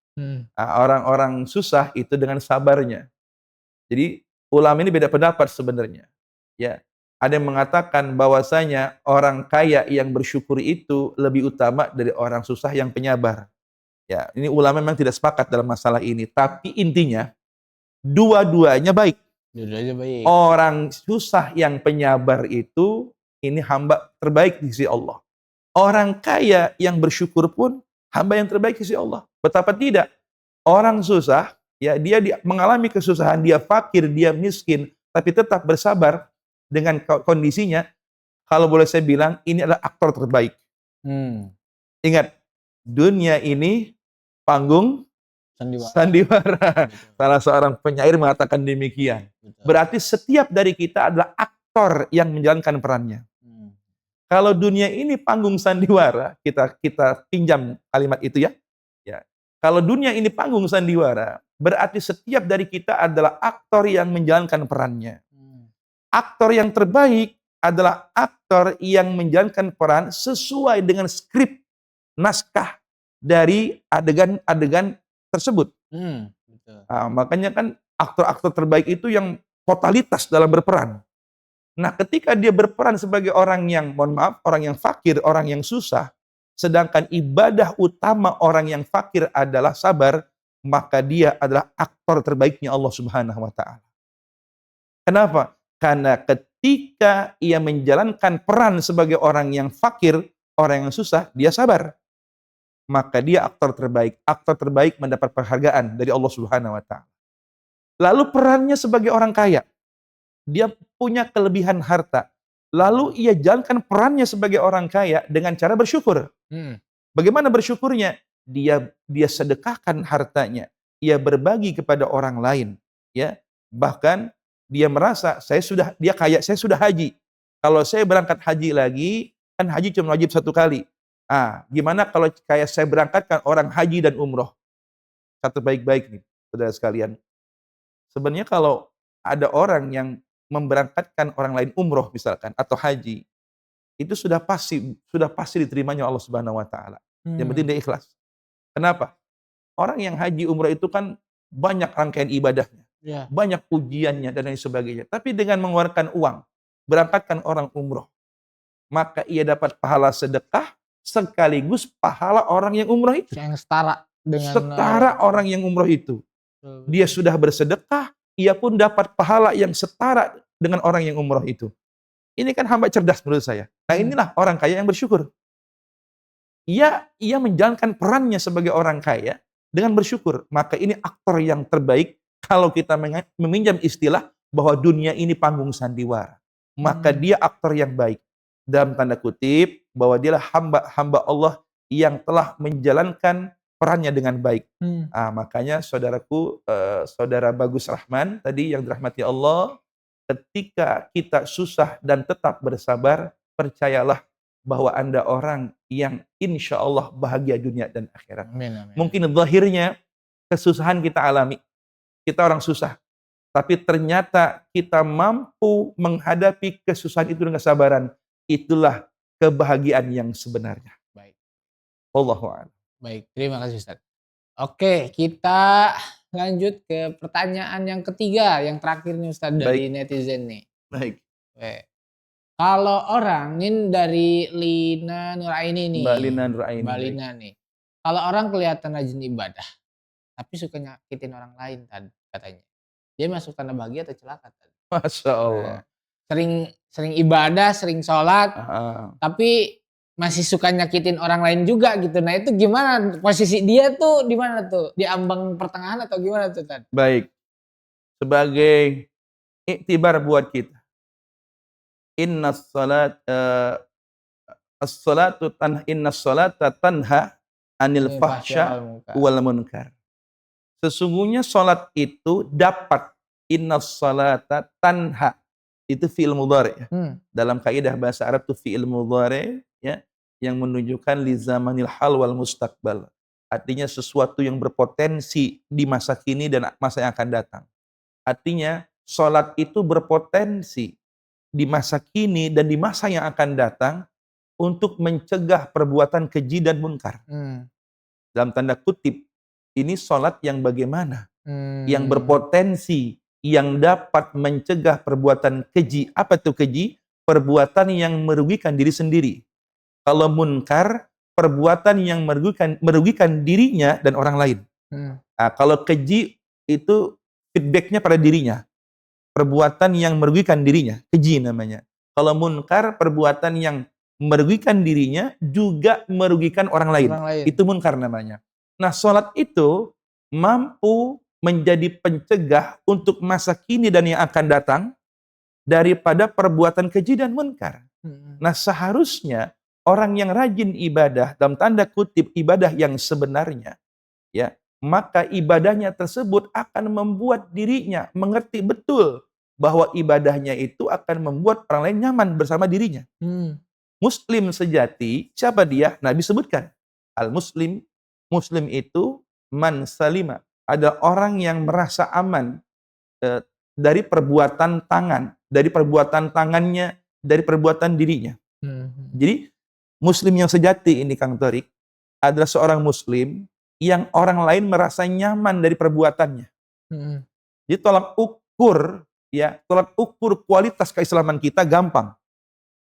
Orang-orang susah itu dengan sabarnya. Jadi ulama ini beda pendapat sebenarnya. Ya, ada yang mengatakan bahwasanya orang kaya yang bersyukur itu lebih utama dari orang susah yang penyabar. Ya, ini ulama memang tidak sepakat dalam masalah ini, tapi intinya dua-duanya baik. Dua-duanya baik. Orang susah yang penyabar itu ini hamba terbaik di sisi Allah. Orang kaya yang bersyukur pun hamba yang terbaik di sisi Allah. Betapa tidak? Orang susah, ya dia mengalami kesusahan, dia fakir, dia miskin, tapi tetap bersabar dengan kondisinya. Kalau boleh saya bilang, ini adalah aktor terbaik. Ingat, dunia ini panggung sandiwara. Salah seorang penyair mengatakan demikian. Berarti setiap dari kita adalah aktor yang menjalankan perannya. Kalau dunia ini panggung sandiwara, kita pinjam kalimat itu ya. Kalau dunia ini panggung sandiwara, berarti setiap dari kita adalah aktor yang menjalankan perannya. Aktor yang terbaik adalah aktor yang menjalankan peran sesuai dengan skrip naskah dari adegan-adegan tersebut. Makanya kan aktor-aktor terbaik itu yang totalitas dalam berperan. Nah, ketika dia berperan sebagai orang yang, mohon maaf, orang yang fakir, orang yang susah, sedangkan ibadah utama orang yang fakir adalah sabar, maka dia adalah aktor terbaiknya Allah Subhanahu wa Ta'ala. Kenapa? Karena ketika ia menjalankan peran sebagai orang yang fakir, orang yang susah, dia sabar. Maka dia aktor terbaik. Aktor terbaik mendapat penghargaan dari Allah Subhanahu wa Ta'ala. Lalu perannya sebagai orang kaya. Dia punya kelebihan harta. Lalu ia jalankan perannya sebagai orang kaya dengan cara bersyukur. Bagaimana bersyukurnya? Dia sedekahkan hartanya. Ia berbagi kepada orang lain. Ya, bahkan dia merasa dia kaya, saya sudah haji. Kalau saya berangkat haji lagi, kan haji cuma wajib satu kali. Gimana kalau kayak saya berangkatkan orang haji dan umroh? Kata baik-baik nih, saudara sekalian. Sebenarnya kalau ada orang yang memberangkatkan orang lain umroh misalkan atau haji, itu sudah pasti diterimanya Allah Subhanahu wa Ta'ala. Yang penting dia ikhlas. Kenapa? Orang yang haji umroh itu kan banyak rangkaian ibadahnya, banyak ujiannya dan lain sebagainya. Tapi dengan mengeluarkan uang, berangkatkan orang umroh, maka ia dapat pahala sedekah sekaligus pahala orang yang umroh itu. Yang setara orang yang umroh itu. Dia sudah bersedekah, ia pun dapat pahala yang setara dengan orang yang umroh itu. Ini kan hamba cerdas menurut saya. Nah, inilah orang kaya yang bersyukur. Ia menjalankan perannya sebagai orang kaya dengan bersyukur. Maka ini aktor yang terbaik kalau kita meminjam istilah bahwa dunia ini panggung sandiwara. Maka dia aktor yang baik. Dalam tanda kutip, bahwa dialah hamba Allah yang telah menjalankan perannya dengan baik. Makanya saudaraku, saudara Bagus Rahman tadi yang dirahmati Allah, ketika kita susah dan tetap bersabar, percayalah bahwa Anda orang yang insya Allah bahagia dunia dan akhirat. Amin, amin. Mungkin zahirnya kesusahan kita alami, kita orang susah, tapi ternyata kita mampu menghadapi kesusahan itu dengan kesabaran. Itulah kebahagiaan yang sebenarnya. Baik. Allahu a'lam. Baik, terima kasih Ustaz. Oke, kita lanjut ke pertanyaan yang ketiga, yang terakhir nih Ustaz dari netizen nih. Baik. Oke. Kalau orang, ini dari Lina Nuraini nih. Mbak Lina Nuraini. Mbak Lina nih. Kalau orang kelihatan rajin ibadah, tapi suka nyakitin orang lain tadi katanya. Dia masuk tanda bahagia atau celaka tadi? Masya Allah. Sering ibadah, sering sholat, tapi masih suka nyakitin orang lain juga gitu. Nah itu gimana? Posisi dia tuh di mana tuh? Di ambang pertengahan atau gimana tuh Tad? Baik. Sebagai iktibar buat kita. Inna salata tanha anil fahsya wal munkar. Sesungguhnya salat itu dapat, inna salata tanha, itu fi'il mudhari. Dalam kaidah bahasa Arab itu fi'il mudhari ya, yang menunjukkan li zamanil hal wal mustaqbal. Artinya sesuatu yang berpotensi di masa kini dan masa yang akan datang. Artinya salat itu berpotensi di masa kini dan di masa yang akan datang untuk mencegah perbuatan keji dan munkar. Dalam tanda kutip, ini salat yang bagaimana? Yang berpotensi, yang dapat mencegah perbuatan keji. Apa itu keji? Perbuatan yang merugikan diri sendiri. Kalau munkar, perbuatan yang merugikan dirinya dan orang lain. Nah, kalau keji itu feedbacknya pada dirinya. Perbuatan yang merugikan dirinya, keji namanya. Kalau munkar, perbuatan yang merugikan dirinya juga merugikan orang lain. Itu munkar namanya. Nah, salat itu mampu menjadi pencegah untuk masa kini dan yang akan datang daripada perbuatan keji dan munkar. Nah, seharusnya orang yang rajin ibadah, dalam tanda kutip ibadah yang sebenarnya, ya, maka ibadahnya tersebut akan membuat dirinya mengerti betul bahwa ibadahnya itu akan membuat orang lain nyaman bersama dirinya. Muslim sejati, siapa dia? Nabi sebutkan, al-muslim, muslim itu man salima, ada orang yang merasa aman dari perbuatan tangan, dari perbuatan tangannya, dari perbuatan dirinya. Jadi muslim yang sejati ini Kang Torik adalah seorang muslim yang orang lain merasa nyaman dari perbuatannya. Jadi tolak ukur, ya, tolak ukur kualitas keislaman kita gampang.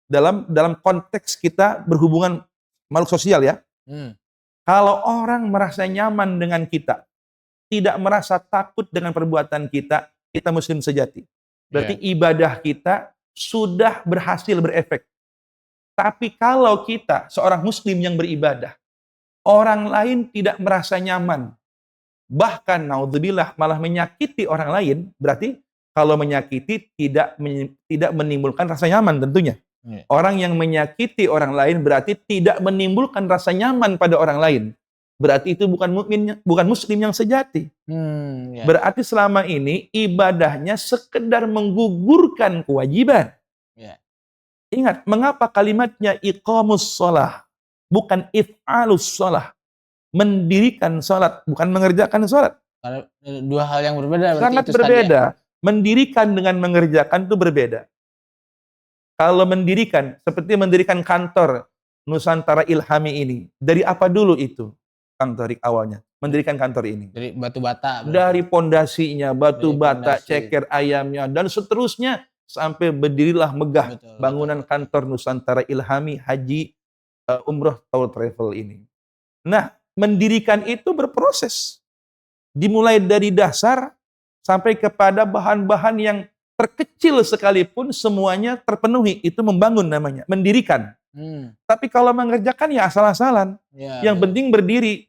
Dalam konteks kita berhubungan makhluk sosial ya. Kalau orang merasa nyaman dengan kita, tidak merasa takut dengan perbuatan kita, kita muslim sejati. Berarti ibadah kita sudah berhasil berefek. Tapi kalau kita seorang muslim yang beribadah, orang lain tidak merasa nyaman, bahkan naudzubillah malah menyakiti orang lain, berarti kalau menyakiti tidak menimbulkan rasa nyaman tentunya. Orang yang menyakiti orang lain berarti tidak menimbulkan rasa nyaman pada orang lain. Berarti itu bukan mukmin, bukan muslim yang sejati. Berarti selama ini ibadahnya sekedar menggugurkan kewajiban. Ingat, mengapa kalimatnya iqamus shalah, bukan if'alus shalah. Mendirikan salat, bukan mengerjakan salat. Dua hal yang berbeda. Sangat berbeda. Mendirikan dengan mengerjakan itu berbeda. Kalau mendirikan, seperti mendirikan kantor Nusantara Ilhami ini, dari apa dulu itu, Kang Torik awalnya? Mendirikan kantor ini. Dari batu bata. Dari pondasinya, batu bata, ceker ayamnya, dan seterusnya, sampai berdirilah megah bangunan kantor Nusantara Ilhami Haji Umroh Taul Travel ini. Nah, mendirikan itu berproses. Dimulai dari dasar sampai kepada bahan-bahan yang terkecil sekalipun semuanya terpenuhi. Itu membangun namanya, mendirikan. Tapi kalau mengerjakan ya asal-asalan. Yang penting berdiri.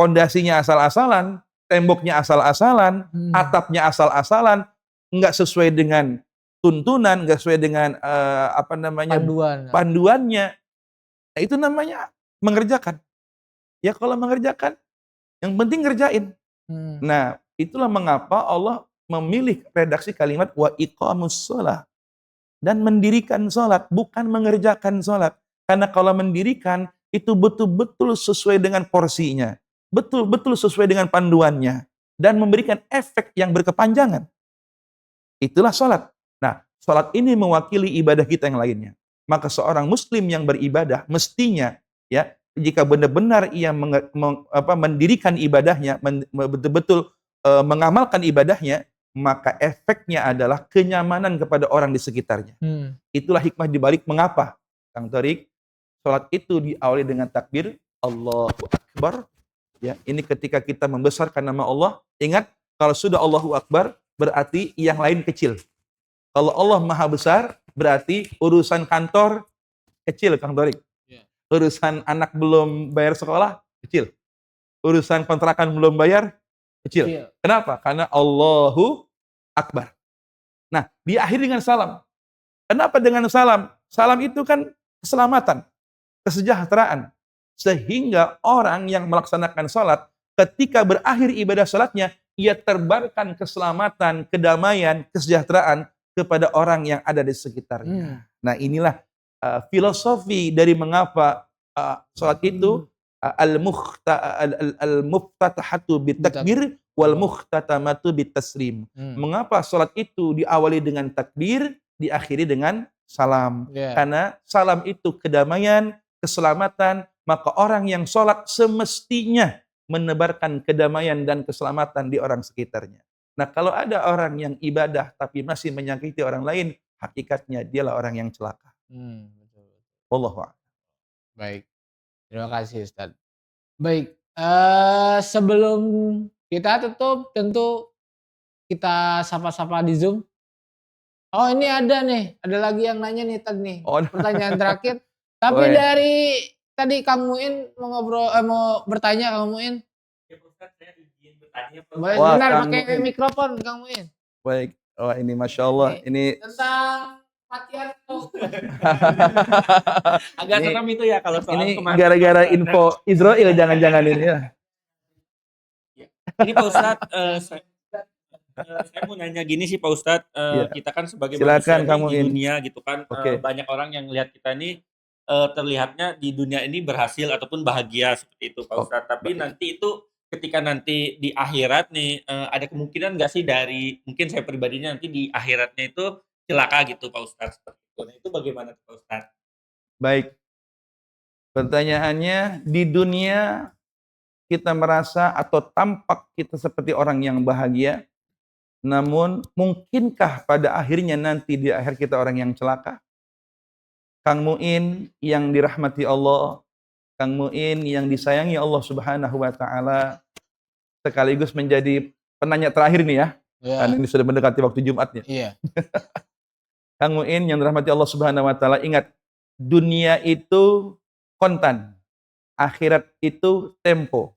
pondasinya asal-asalan, temboknya asal-asalan, atapnya asal-asalan, nggak sesuai dengan tuntunan, nggak sesuai dengan panduannya. Nah, itu namanya mengerjakan. Ya kalau mengerjakan, yang penting ngerjain. Nah, itulah mengapa Allah memilih redaksi kalimat wa iqamus shalah dan mendirikan sholat, bukan mengerjakan sholat. Karena kalau mendirikan itu betul-betul sesuai dengan porsinya, betul-betul sesuai dengan panduannya, dan memberikan efek yang berkepanjangan. Itulah sholat. Nah, sholat ini mewakili ibadah kita yang lainnya. Maka seorang muslim yang beribadah mestinya, ya, jika benar-benar ia mendirikan ibadahnya, betul-betul mengamalkan ibadahnya, maka efeknya adalah kenyamanan kepada orang di sekitarnya. Itulah hikmah dibalik mengapa, Kang Torik, sholat itu diawali dengan takbir Allahu Akbar. Ya, ini ketika kita membesarkan nama Allah. Ingat, kalau sudah Allahu Akbar, berarti yang lain kecil. Kalau Allah Maha Besar, berarti urusan kantor kecil, Kang Torik. Urusan anak belum bayar sekolah, kecil. Urusan kontrakan belum bayar, kecil. Kenapa? Karena Allahu Akbar. Nah, diakhiri dengan salam. Kenapa dengan salam? Salam itu kan keselamatan, kesejahteraan. Sehingga orang yang melaksanakan salat, ketika berakhir ibadah salatnya, ia terbarkan keselamatan, kedamaian, kesejahteraan kepada orang yang ada di sekitarnya. Nah, inilah filosofi dari mengapa salat itu al-muftatahatu bitakbir wal mukhtatamatu bitaslim. Mengapa salat itu diawali dengan takbir, diakhiri dengan salam? Karena salam itu kedamaian, keselamatan, maka orang yang salat semestinya menebarkan kedamaian dan keselamatan di orang sekitarnya. Nah, kalau ada orang yang ibadah tapi masih menyakiti orang lain, hakikatnya dialah orang yang celaka. Wallahu a'lam. Baik, terima kasih Ustadz. Baik, sebelum kita tutup, tentu kita sapa-sapa di Zoom. Oh, ini ada lagi yang nanya nih tadi nih. Pertanyaan terakhir. Tapi dari tadi Kang Muin mau bertanya, Kang Muin. Ya Ustaz, saya izin bertanya. Boleh sebentar pakai mikrofon, Kang Muin. Baik, ini Masya Allah. Ini tentang patriarki. Agak serem itu ya kalau soal ini kemarin. gara-gara info Israel, jangan-jangan ini ya. Ini Pak Ustadz, saya mau nanya gini sih Pak Ustadz, kita kan sebagai Silakan, manusia di dunia gitu kan, Oke. banyak orang yang lihat kita ini terlihatnya di dunia ini berhasil ataupun bahagia seperti itu Pak Ustadz. Tapi nanti itu ketika nanti di akhirat nih, ada kemungkinan nggak sih dari mungkin saya pribadinya nanti di akhiratnya itu celaka gitu Pak Ustadz seperti itu. Nah, itu bagaimana Pak Ustadz? Baik. Pertanyaannya, di dunia kita merasa atau tampak kita seperti orang yang bahagia, namun mungkinkah pada akhirnya nanti di akhir kita orang yang celaka? Kang Muin yang dirahmati Allah, Kang Muin yang disayangi Allah Subhanahu wa taala, sekaligus menjadi penanya terakhir nih ya. Karena ini sudah mendekati waktu Jumatnya. Iya. Kang Muin yang dirahmati Allah Subhanahu wa taala, ingat, dunia itu kontan, akhirat itu tempo.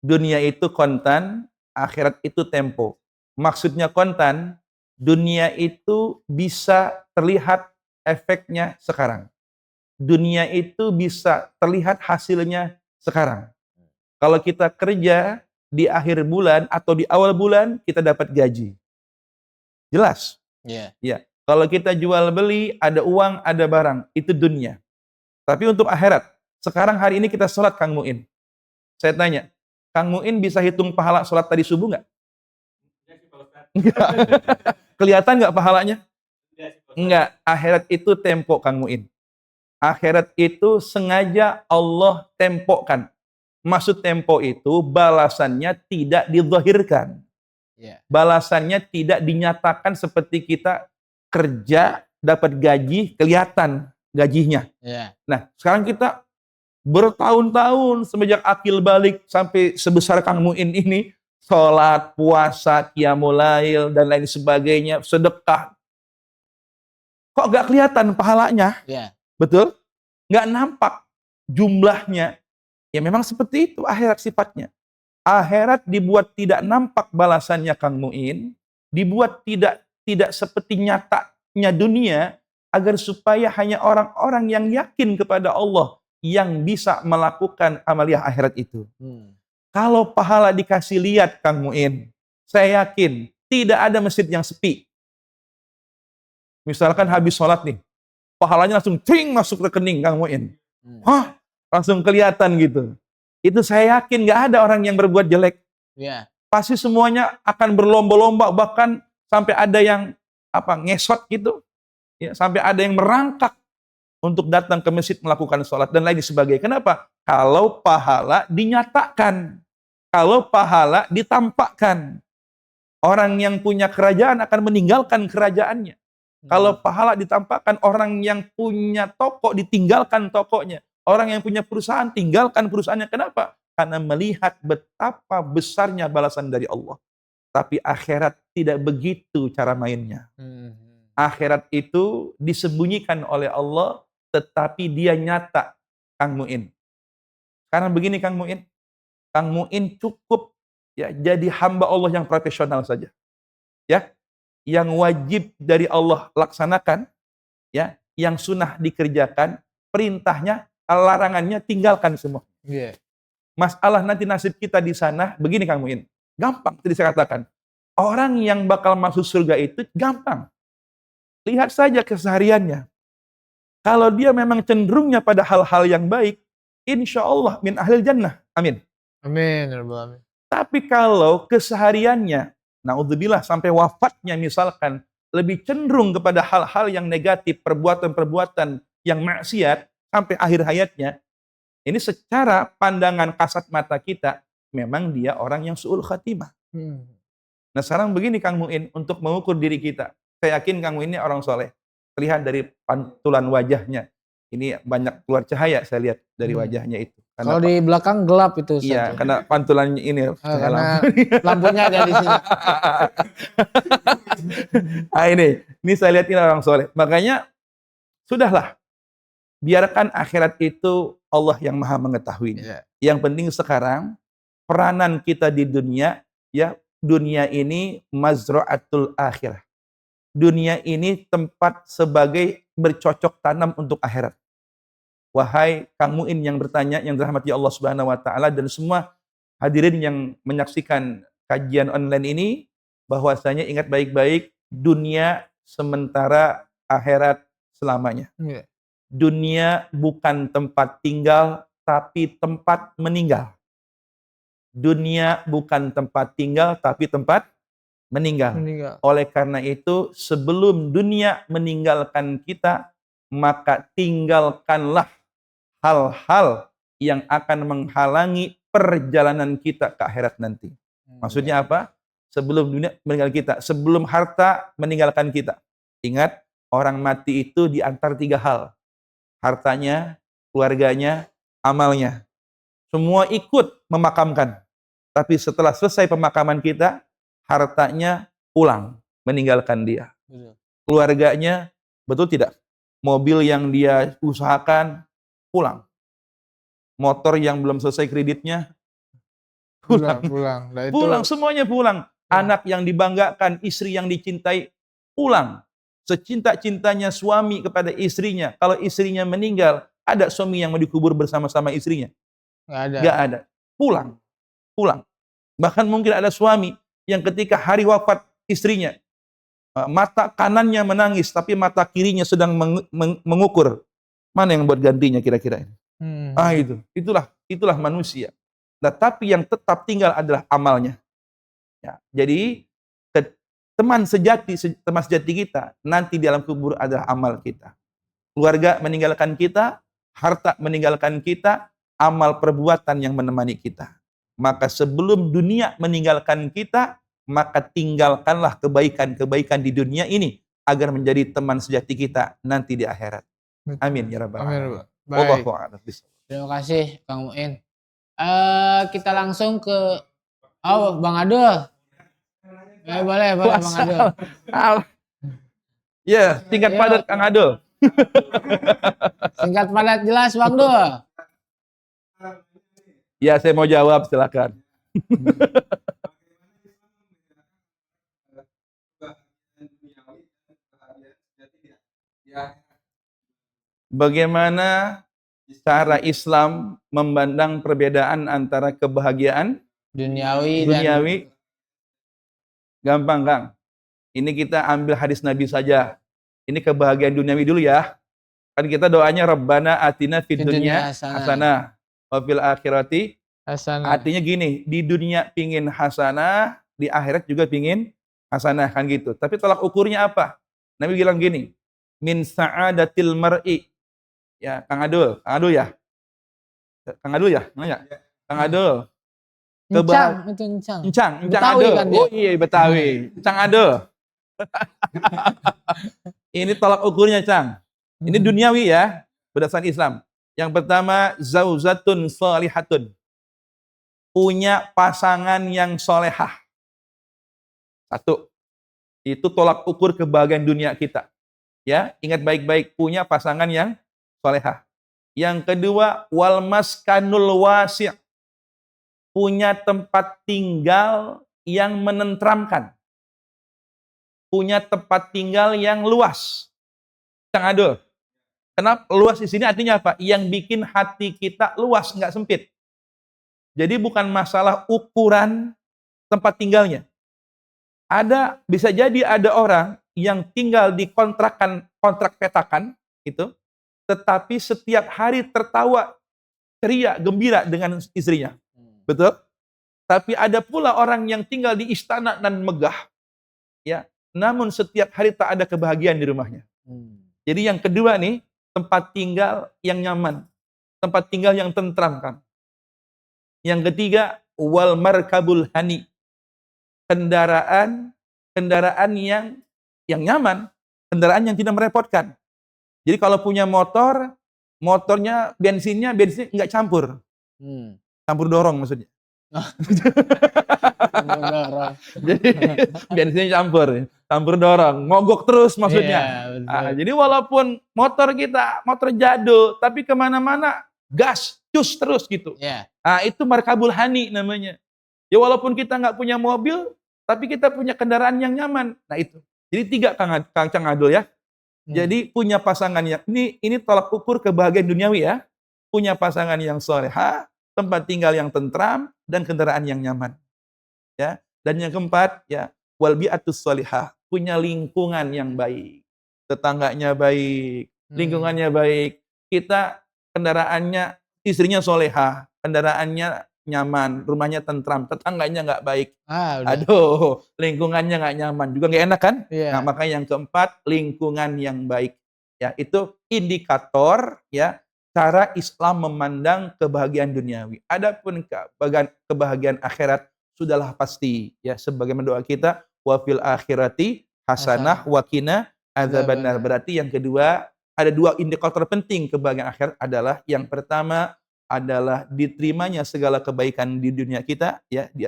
Dunia itu kontan, akhirat itu tempo. Maksudnya kontan, dunia itu bisa terlihat efeknya sekarang. Dunia itu bisa terlihat hasilnya sekarang. Kalau kita kerja di akhir bulan atau di awal bulan, kita dapat gaji. Jelas? Ya. Kalau kita jual beli, ada uang, ada barang, itu dunia. Tapi untuk akhirat, sekarang hari ini kita sholat, Kang Muin. Saya tanya, Kang Muin bisa hitung pahala sholat tadi subuh nggak? Kelihatan nggak pahalanya? Enggak. Akhirat itu tempo, Kang Muin. Akhirat itu sengaja Allah tempokan. Maksud tempo itu balasannya tidak dizahirkan. Balasannya tidak dinyatakan seperti kita kerja, dapat gaji, kelihatan gajinya. Nah, sekarang kita bertahun-tahun semenjak akil balik sampai sebesar Kang Muin ini, sholat, puasa, qiyamul lail, dan lain sebagainya, sedekah. Kok gak kelihatan pahalanya? Betul? Gak nampak jumlahnya. Ya memang seperti itu akhirat sifatnya. Akhirat dibuat tidak nampak balasannya Kang Muin, dibuat tidak seperti nyatanya dunia, agar supaya hanya orang-orang yang yakin kepada Allah yang bisa melakukan amaliyah akhirat itu. Kalau pahala dikasih lihat Kang Muin, saya yakin tidak ada masjid yang sepi. Misalkan habis sholat nih, pahalanya langsung cing masuk rekening Kang Muin. Hah? Langsung kelihatan gitu. Itu saya yakin nggak ada orang yang berbuat jelek. Iya. Pasti semuanya akan berlomba-lomba, bahkan sampai ada yang ngesot gitu, ya, sampai ada yang merangkak untuk datang ke masjid melakukan sholat dan lain sebagainya. Kenapa? Kalau pahala dinyatakan, kalau pahala ditampakkan, orang yang punya kerajaan akan meninggalkan kerajaannya. Kalau pahala ditampakkan, orang yang punya toko ditinggalkan tokonya. Orang yang punya perusahaan tinggalkan perusahaannya. Kenapa? Karena melihat betapa besarnya balasan dari Allah. Tapi akhirat tidak begitu cara mainnya. Akhirat itu disembunyikan oleh Allah, tetapi dia nyata, Kang Muin. Karena begini Kang Muin, cukup ya jadi hamba Allah yang profesional saja. Ya, yang wajib dari Allah laksanakan, ya, yang sunnah dikerjakan, perintahnya, larangannya tinggalkan semua. Yeah. Masalah nanti nasib kita di sana, begini Kang Muin, gampang tadi saya katakan. Orang yang bakal masuk surga itu gampang. Lihat saja kesehariannya. Kalau dia memang cenderungnya pada hal-hal yang baik, insya Allah min ahlil jannah. Amin. Amin. Tapi kalau kesehariannya, naudzubillah sampai wafatnya misalkan, lebih cenderung kepada hal-hal yang negatif, perbuatan-perbuatan yang maksiat, sampai akhir hayatnya, ini secara pandangan kasat mata kita, memang dia orang yang su'ul khatimah. Nah sekarang begini Kang Muin, untuk mengukur diri kita, saya yakin Kang Muin ini orang soleh. Terlihat dari pantulan wajahnya. Ini banyak keluar cahaya saya lihat dari wajahnya itu. Karena kalau di belakang gelap itu. Iya, karena pantulannya ini. Karena lampunya ada di sini. Nah ini saya lihat ini orang soleh. Makanya sudahlah, biarkan akhirat itu Allah yang maha mengetahui. Yeah. Yang penting sekarang peranan kita di dunia, ya, dunia ini mazra'atul akhirah. Dunia ini tempat sebagai bercocok tanam untuk akhirat. Wahai Kang Muin yang bertanya, yang dirahmati Allah Subhanahu wa taala, dan semua hadirin yang menyaksikan kajian online ini, bahwasanya ingat baik-baik, dunia sementara, akhirat selamanya. Yeah. Dunia bukan tempat tinggal, tapi tempat meninggal. Dunia bukan tempat tinggal, tapi tempat meninggal. Oleh karena itu, sebelum dunia meninggalkan kita, maka tinggalkanlah hal-hal yang akan menghalangi perjalanan kita ke akhirat nanti. Maksudnya apa? Sebelum dunia meninggalkan kita, sebelum harta meninggalkan kita. Ingat, orang mati itu di antara 3 hal. Hartanya, keluarganya, amalnya. Semua ikut memakamkan. Tapi setelah selesai pemakaman kita, hartanya pulang, meninggalkan dia. Keluarganya, betul tidak? Mobil yang dia usahakan, pulang. Motor yang belum selesai kreditnya, pulang. Nah, itu... Pulang, semuanya pulang. Anak yang dibanggakan, istri yang dicintai, pulang. Secinta-cintanya suami kepada istrinya, kalau istrinya meninggal, ada suami yang mau dikubur bersama-sama istrinya? Nggak ada. Pulang. Bahkan mungkin ada suami yang ketika hari wafat istrinya, mata kanannya menangis, tapi mata kirinya sedang mengukur. Mana yang buat gantinya kira-kira ini? Itulah manusia. Nah, tapi yang tetap tinggal adalah amalnya. Ya, jadi teman sejati kita nanti di alam kubur adalah amal kita. Keluarga meninggalkan kita, harta meninggalkan kita, amal perbuatan yang menemani kita. Maka sebelum dunia meninggalkan kita, maka tinggalkanlah kebaikan-kebaikan di dunia ini agar menjadi teman sejati kita nanti di akhirat. Amin ya rabbal alamin. Baik. Terima kasih Kang Muin. Kita langsung ke Bang Adul. Boleh Bang Adul. Ya, singkat padat Kang Adul. Singkat padat jelas Bang Dul. Ya, saya mau jawab, silakan. Bagaimana cara Islam memandang perbedaan antara kebahagiaan Duniawi dan duniawi? Gampang, Kang. Ini kita ambil hadis Nabi saja. Ini kebahagiaan duniawi dulu ya. Kan kita doanya Rabbana atina fid Fid dunya dunya hasanah. hasanah wa fil akhirati. hasanah. Artinya gini, di dunia pingin hasanah, di akhirat juga pingin hasanah, kan gitu. Tapi tolak ukurnya apa? Nabi bilang gini, min sa'adatil mar'i. Ya, Kang Adul ya. Kang Adul ya? Mana ya? Kang Adul. Encang, itu encang. Encang Betawi Adul. kan dia. Oh iya, Betawi. Encang Adul. Ini tolak ukurnya, Cang. Ini duniawi ya, berdasarkan Islam. Yang pertama, zauzatun salihatun. Punya pasangan yang solehah. Satu. Itu tolak ukur kebahagiaan dunia kita. Ya, ingat baik-baik, punya pasangan yang solehah. Yang kedua, wal maskanul wasi'. Punya tempat tinggal yang menenteramkan. Punya tempat tinggal yang luas. Kang Adul, kenapa luas di sini artinya apa? Yang bikin hati kita luas, nggak sempit. Jadi bukan masalah ukuran tempat tinggalnya. Bisa jadi ada orang yang tinggal di kontrak petakan gitu, tetapi setiap hari tertawa, ceria, gembira dengan istrinya. Betul? Tapi ada pula orang yang tinggal di istana dan megah, ya. Namun setiap hari tak ada kebahagiaan di rumahnya. Jadi yang kedua nih, tempat tinggal yang nyaman, tempat tinggal yang tentram, kan. Yang ketiga, wal markabul hani. Kendaraan yang nyaman, kendaraan yang tidak merepotkan. Jadi kalau punya motornya bensinnya nggak campur. Campur dorong maksudnya. Jadi bensinnya campur dorong, mogok terus maksudnya. Jadi walaupun motor kita motor jadul, tapi kemana-mana gas, cus terus gitu. Itu markabul hani namanya. Ya walaupun kita nggak punya mobil, tapi kita punya kendaraan yang nyaman. Nah itu. Jadi 3 Kang Adul ya. Jadi punya pasangan yang ini tolak ukur kebahagiaan duniawi ya. Punya pasangan yang solehah, tempat tinggal yang tentram, dan kendaraan yang nyaman. Ya. Dan yang keempat ya, wal bi'atus solihah, punya lingkungan yang baik. Tetangganya baik, lingkungannya baik. Kita kendaraannya, istrinya solehah, kendaraannya nyaman, rumahnya tentram, tetangganya nggak baik. Aduh, lingkungannya nggak nyaman, juga nggak enak kan? Nah, makanya yang keempat, lingkungan yang baik. Ya, itu indikator ya cara Islam memandang kebahagiaan duniawi. Adapun kebahagiaan akhirat sudahlah pasti ya, sebagaimana doa kita, wa fil akhirati hasanah wa qina adzabannar. Berarti yang kedua, ada 2 indikator penting kebahagiaan akhirat adalah yang pertama adalah diterimanya segala kebaikan di dunia kita ya, di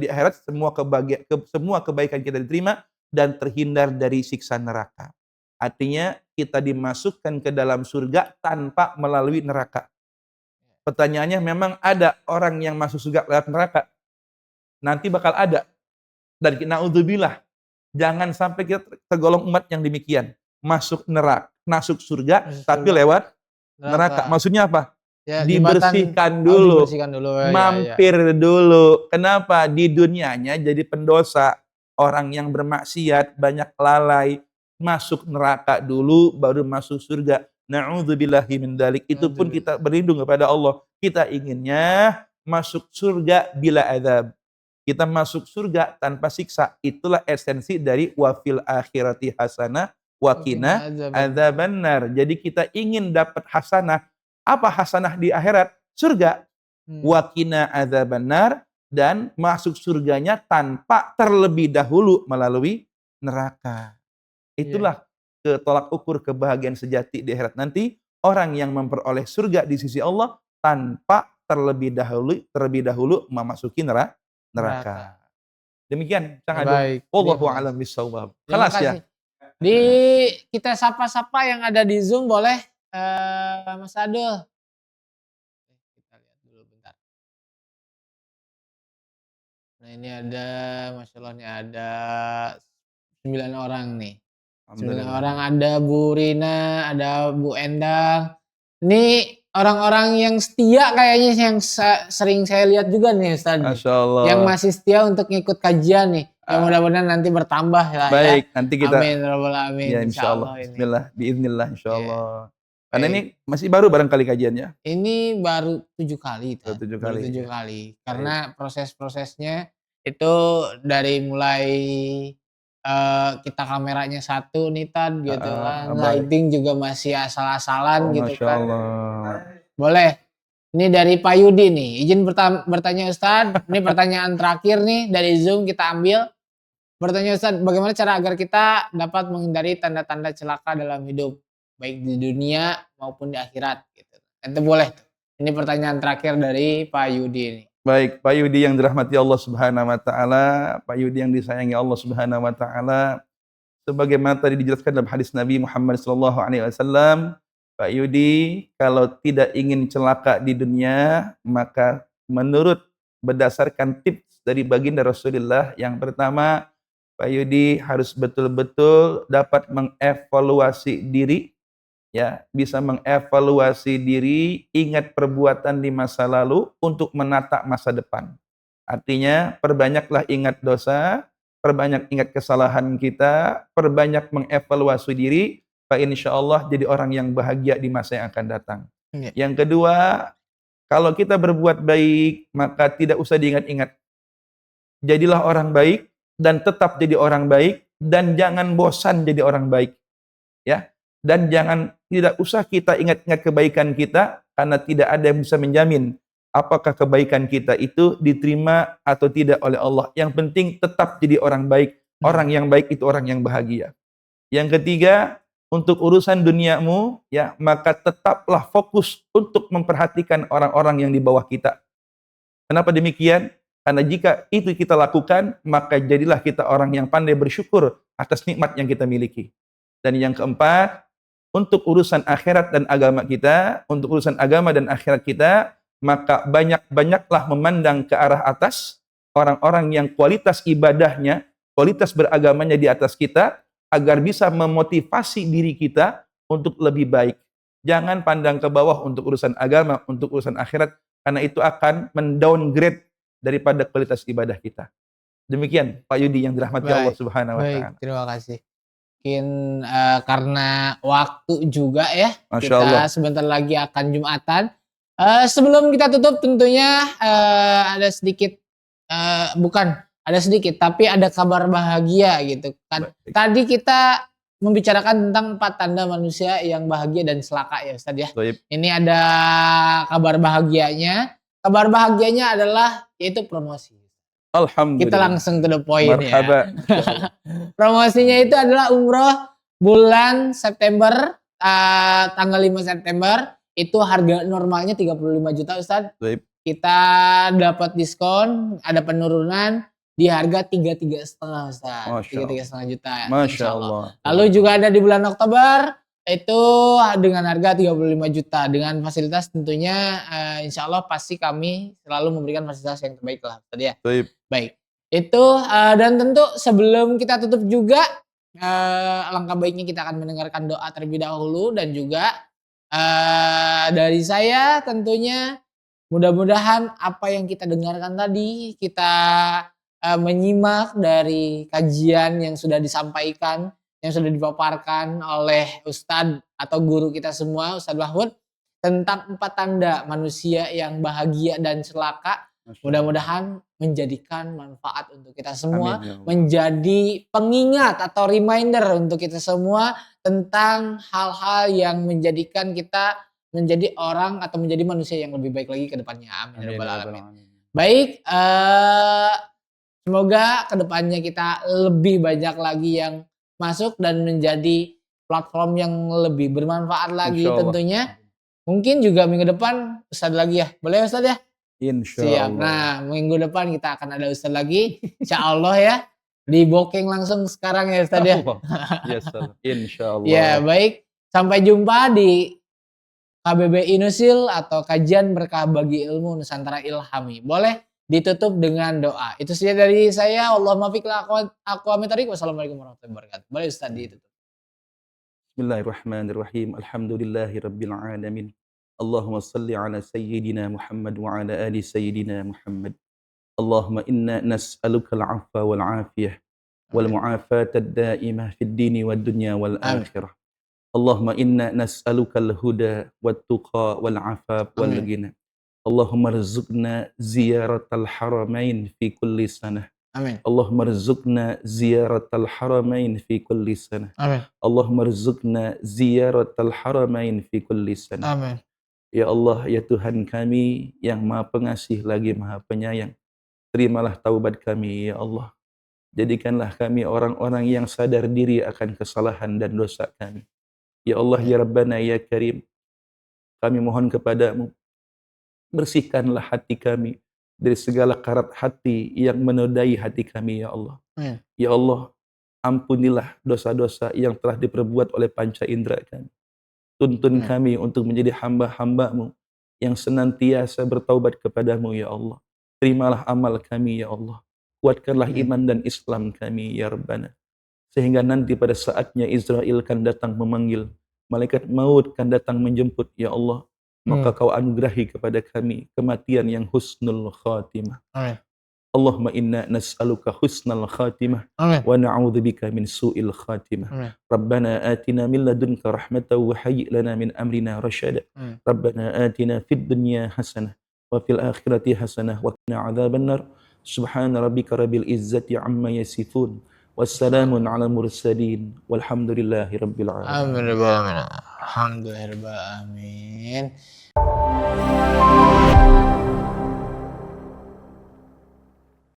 akhirat semua kebaikan kita diterima dan terhindar dari siksa neraka. Artinya kita dimasukkan ke dalam surga tanpa melalui neraka. Pertanyaannya, memang ada orang yang masuk surga lewat neraka? Nanti bakal ada. Dan naudzubillah, jangan sampai kita tergolong umat yang demikian. Masuk surga tapi lewat neraka. Maksudnya apa? Ya, dibersihkan dulu, mampir dulu. Kenapa? Di dunianya jadi pendosa, orang yang bermaksiat, banyak lalai, masuk neraka dulu baru masuk surga. Na'udzubillahi min dzalik. Itu pun kita berlindung kepada Allah. Kita inginnya masuk surga bila azab. Kita masuk surga tanpa siksa. Itulah esensi dari wafil akhirati hasanah wa qina adzabannar. Jadi kita ingin dapat hasanah. Apa hasanah di akhirat? Surga. Wa qina adzabannar, dan masuk surganya tanpa terlebih dahulu melalui neraka. Itulah tolak ukur kebahagiaan sejati di akhirat nanti. Orang yang memperoleh surga di sisi Allah tanpa terlebih dahulu memasuki neraka. Demikian, Kang Adul. Wallahu a'lam bishawab. Kelas ya. Kita sapa-sapa yang ada di Zoom boleh, Mas Adul. Kita lihat dulu bentar. Nah ini ada, Masya Allah nih ada 9 orang nih. 9 orang, Alhamdulillah. ada Bu Rina, ada Bu Endang. Ini orang-orang yang setia kayaknya yang sering saya lihat juga nih Ustadz nih. Masya Yang Allah. masih setia untuk ngikut kajian nih. Yang Ah, mudah-mudahan nanti bertambah lah ya. baik, nanti kita Amin, Rabbal Alamin, ya insya insya Allah. Allah ini. Bismillah, biiznillah insya Ya, Allah. Karena ini baik. masih baru barangkali kajiannya. Ini baru 7 kali, Baru Tad. 7 Baru kali. 7 Ya. kali. Baik. Karena proses-prosesnya itu dari mulai kita kameranya satu nih, Tad, gitu kan. Baik. Lighting juga masih asal-asalan Oh, gitu Masya kan. Allah. Boleh. Ini dari Pak Yudi nih. Izin bertanya Ustadz. Ini pertanyaan terakhir nih dari Zoom kita ambil. Bertanya Ustadz, bagaimana cara agar kita dapat menghindari tanda-tanda celaka dalam hidup, baik di dunia maupun di akhirat gitu. Itu boleh tuh. Ini pertanyaan terakhir dari Pak Yudi ini. Baik, Pak Yudi yang dirahmati Allah Subhanahu wa taala, Pak Yudi yang disayangi Allah Subhanahu wa taala, sebagaimana tadi dijelaskan dalam hadis Nabi Muhammad sallallahu alaihi wasallam, Pak Yudi, kalau tidak ingin celaka di dunia, maka menurut berdasarkan tips dari baginda Rasulullah, yang pertama, Pak Yudi harus betul-betul dapat mengevaluasi diri, ya, bisa mengevaluasi diri, ingat perbuatan di masa lalu untuk menata masa depan. Artinya, perbanyaklah ingat dosa, perbanyak ingat kesalahan kita, perbanyak mengevaluasi diri, insya Allah jadi orang yang bahagia di masa yang akan datang. Iya. Yang kedua, kalau kita berbuat baik, maka tidak usah diingat-ingat. Jadilah orang baik, dan tetap jadi orang baik, dan jangan bosan jadi orang baik. Ya, dan tidak usah kita ingat-ingat kebaikan kita, karena tidak ada yang bisa menjamin apakah kebaikan kita itu diterima atau tidak oleh Allah. Yang penting tetap jadi orang baik. Orang yang baik itu orang yang bahagia. Yang ketiga, untuk urusan duniamu, ya, maka tetaplah fokus untuk memperhatikan orang-orang yang di bawah kita. Kenapa demikian? Karena jika itu kita lakukan, maka jadilah kita orang yang pandai bersyukur atas nikmat yang kita miliki. Dan yang keempat, untuk urusan akhirat dan agama kita, untuk urusan agama dan akhirat kita, maka banyak-banyaklah memandang ke arah atas, orang-orang yang kualitas ibadahnya, kualitas beragamanya di atas kita, agar bisa memotivasi diri kita untuk lebih baik. Jangan pandang ke bawah untuk urusan agama, untuk urusan akhirat, karena itu akan mendowngrade daripada kualitas ibadah kita. Demikian Pak Yudi yang dirahmati Allah Subhanahu wa Baik, taala. terima kasih. Mungkin karena waktu juga ya, Masya Allah. kita sebentar lagi akan Jumatan. Sebelum kita tutup tentunya ada sedikit, ada sedikit, tapi ada kabar bahagia gitu kan. Baik. Tadi kita membicarakan tentang 4 tanda manusia yang bahagia dan celaka ya Ustadz ya. Baik. Ini ada kabar bahagianya. Kabar bahagianya adalah yaitu promosi. Alhamdulillah. Kita langsung to the point Marhaba. ya. Promosinya itu adalah umroh bulan September, tanggal 5 September. Itu harga normalnya 35 juta Ustadz. Baik. Kita dapat diskon, ada penurunan di harga 33,5 Ustadz. Masya Allah. 33,5 juta. Masya Insya Allah. Allah. Lalu juga ada di bulan Oktober, itu dengan harga 35 juta. Dengan fasilitas tentunya insya Allah pasti kami selalu memberikan fasilitas yang terbaik lah Ustadz ya. Baik. Itu dan tentu sebelum kita tutup juga, alangkah baiknya kita akan mendengarkan doa terlebih dahulu. Dan juga dari saya tentunya mudah-mudahan apa yang kita dengarkan tadi, kita menyimak dari kajian yang sudah disampaikan, yang sudah dipaparkan oleh Ustadz atau guru kita semua, Ustadz Mahmud, tentang 4 tanda manusia yang bahagia dan celaka. Mudah-mudahan menjadikan manfaat untuk kita semua, Amin, ya Allah. menjadi pengingat atau reminder untuk kita semua tentang hal-hal yang menjadikan kita menjadi orang atau menjadi manusia yang lebih baik lagi ke depannya. Amin ya rabbal alamin. Baik, semoga kedepannya kita lebih banyak lagi yang masuk dan menjadi platform yang lebih bermanfaat lagi Insya Allah. tentunya. Mungkin juga minggu depan Ustadz lagi ya, boleh Ustadz ya? Insya Siap. Allah. Nah, minggu depan kita akan ada Ustadz lagi, insya Allah ya. Di booking langsung sekarang ya Ustadz ya. Yes, insya Allah. Ya baik, sampai jumpa di KBBI Nusil atau Kajian Berkah Bagi Ilmu Nusantara Ilhami. Boleh ditutup dengan doa. Itu saja dari saya. Allahumma fiq la aqwamit thoriq. Wassalamualaikum warahmatullahi wabarakatuh. Boleh Ustaz ditutup. Bismillahirrahmanirrahim. Alhamdulillahi rabbil alamin. Allahumma salli ala sayyidina Muhammad wa ala ali sayyidina Muhammad. Allahumma inna nas'aluka al-'afwa wal 'afiyah wal Amin. mu'afata ad-da'imah fid dini wad dunya wal Amin. akhirah. Allahumma inna nas'aluka al-huda wat tuqa wal 'afaf wal Amin. ghina. Allahumma rzuqna ziyaratal haramain fi kulli sanah. Amin. Allahumma rzuqna ziyaratal haramain fi kulli sanah. Amin. Allahumma rzuqna ziyaratal haramain fi kulli sanah. Amin. Ya Allah, ya Tuhan kami yang Maha Pengasih lagi Maha Penyayang, terimalah taubat kami ya Allah. Jadikanlah kami orang-orang yang sadar diri akan kesalahan dan dosa kami. Ya Allah, ya Rabbana, ya Karim, kami mohon kepadamu, bersihkanlah hati kami dari segala karat hati yang menodai hati kami ya Allah. Amin. Ya Allah, ampunilah dosa-dosa yang telah diperbuat oleh panca indera kami. Tuntun kami untuk menjadi hamba-hamba-Mu yang senantiasa bertaubat kepadamu ya Allah. Terimalah amal kami ya Allah. Kuatkanlah iman dan Islam kami ya Rabbana. Sehingga nanti pada saatnya Israel kan datang memanggil, malaikat maut kan datang menjemput ya Allah. Maka Kau anugerahi kepada kami kematian yang husnul khatimah. Amin. Allahumma inna nas'aluka husnal khatimah Amin. wa na'udzubika min su'il khatimah. Amin. Rabbana atina min ladunka rahmatan wa hayyi' lana min amrina rasyada. Rabbana atina fid dunya hasanah wa fil akhirati hasanah wa qina adzabannar. Subhana rabbika rabbil izzati amma yasifun. Wassalamun ala mursalin walhamdulillahi rabbil alamin. Amin. Alhamdulillah. Amin.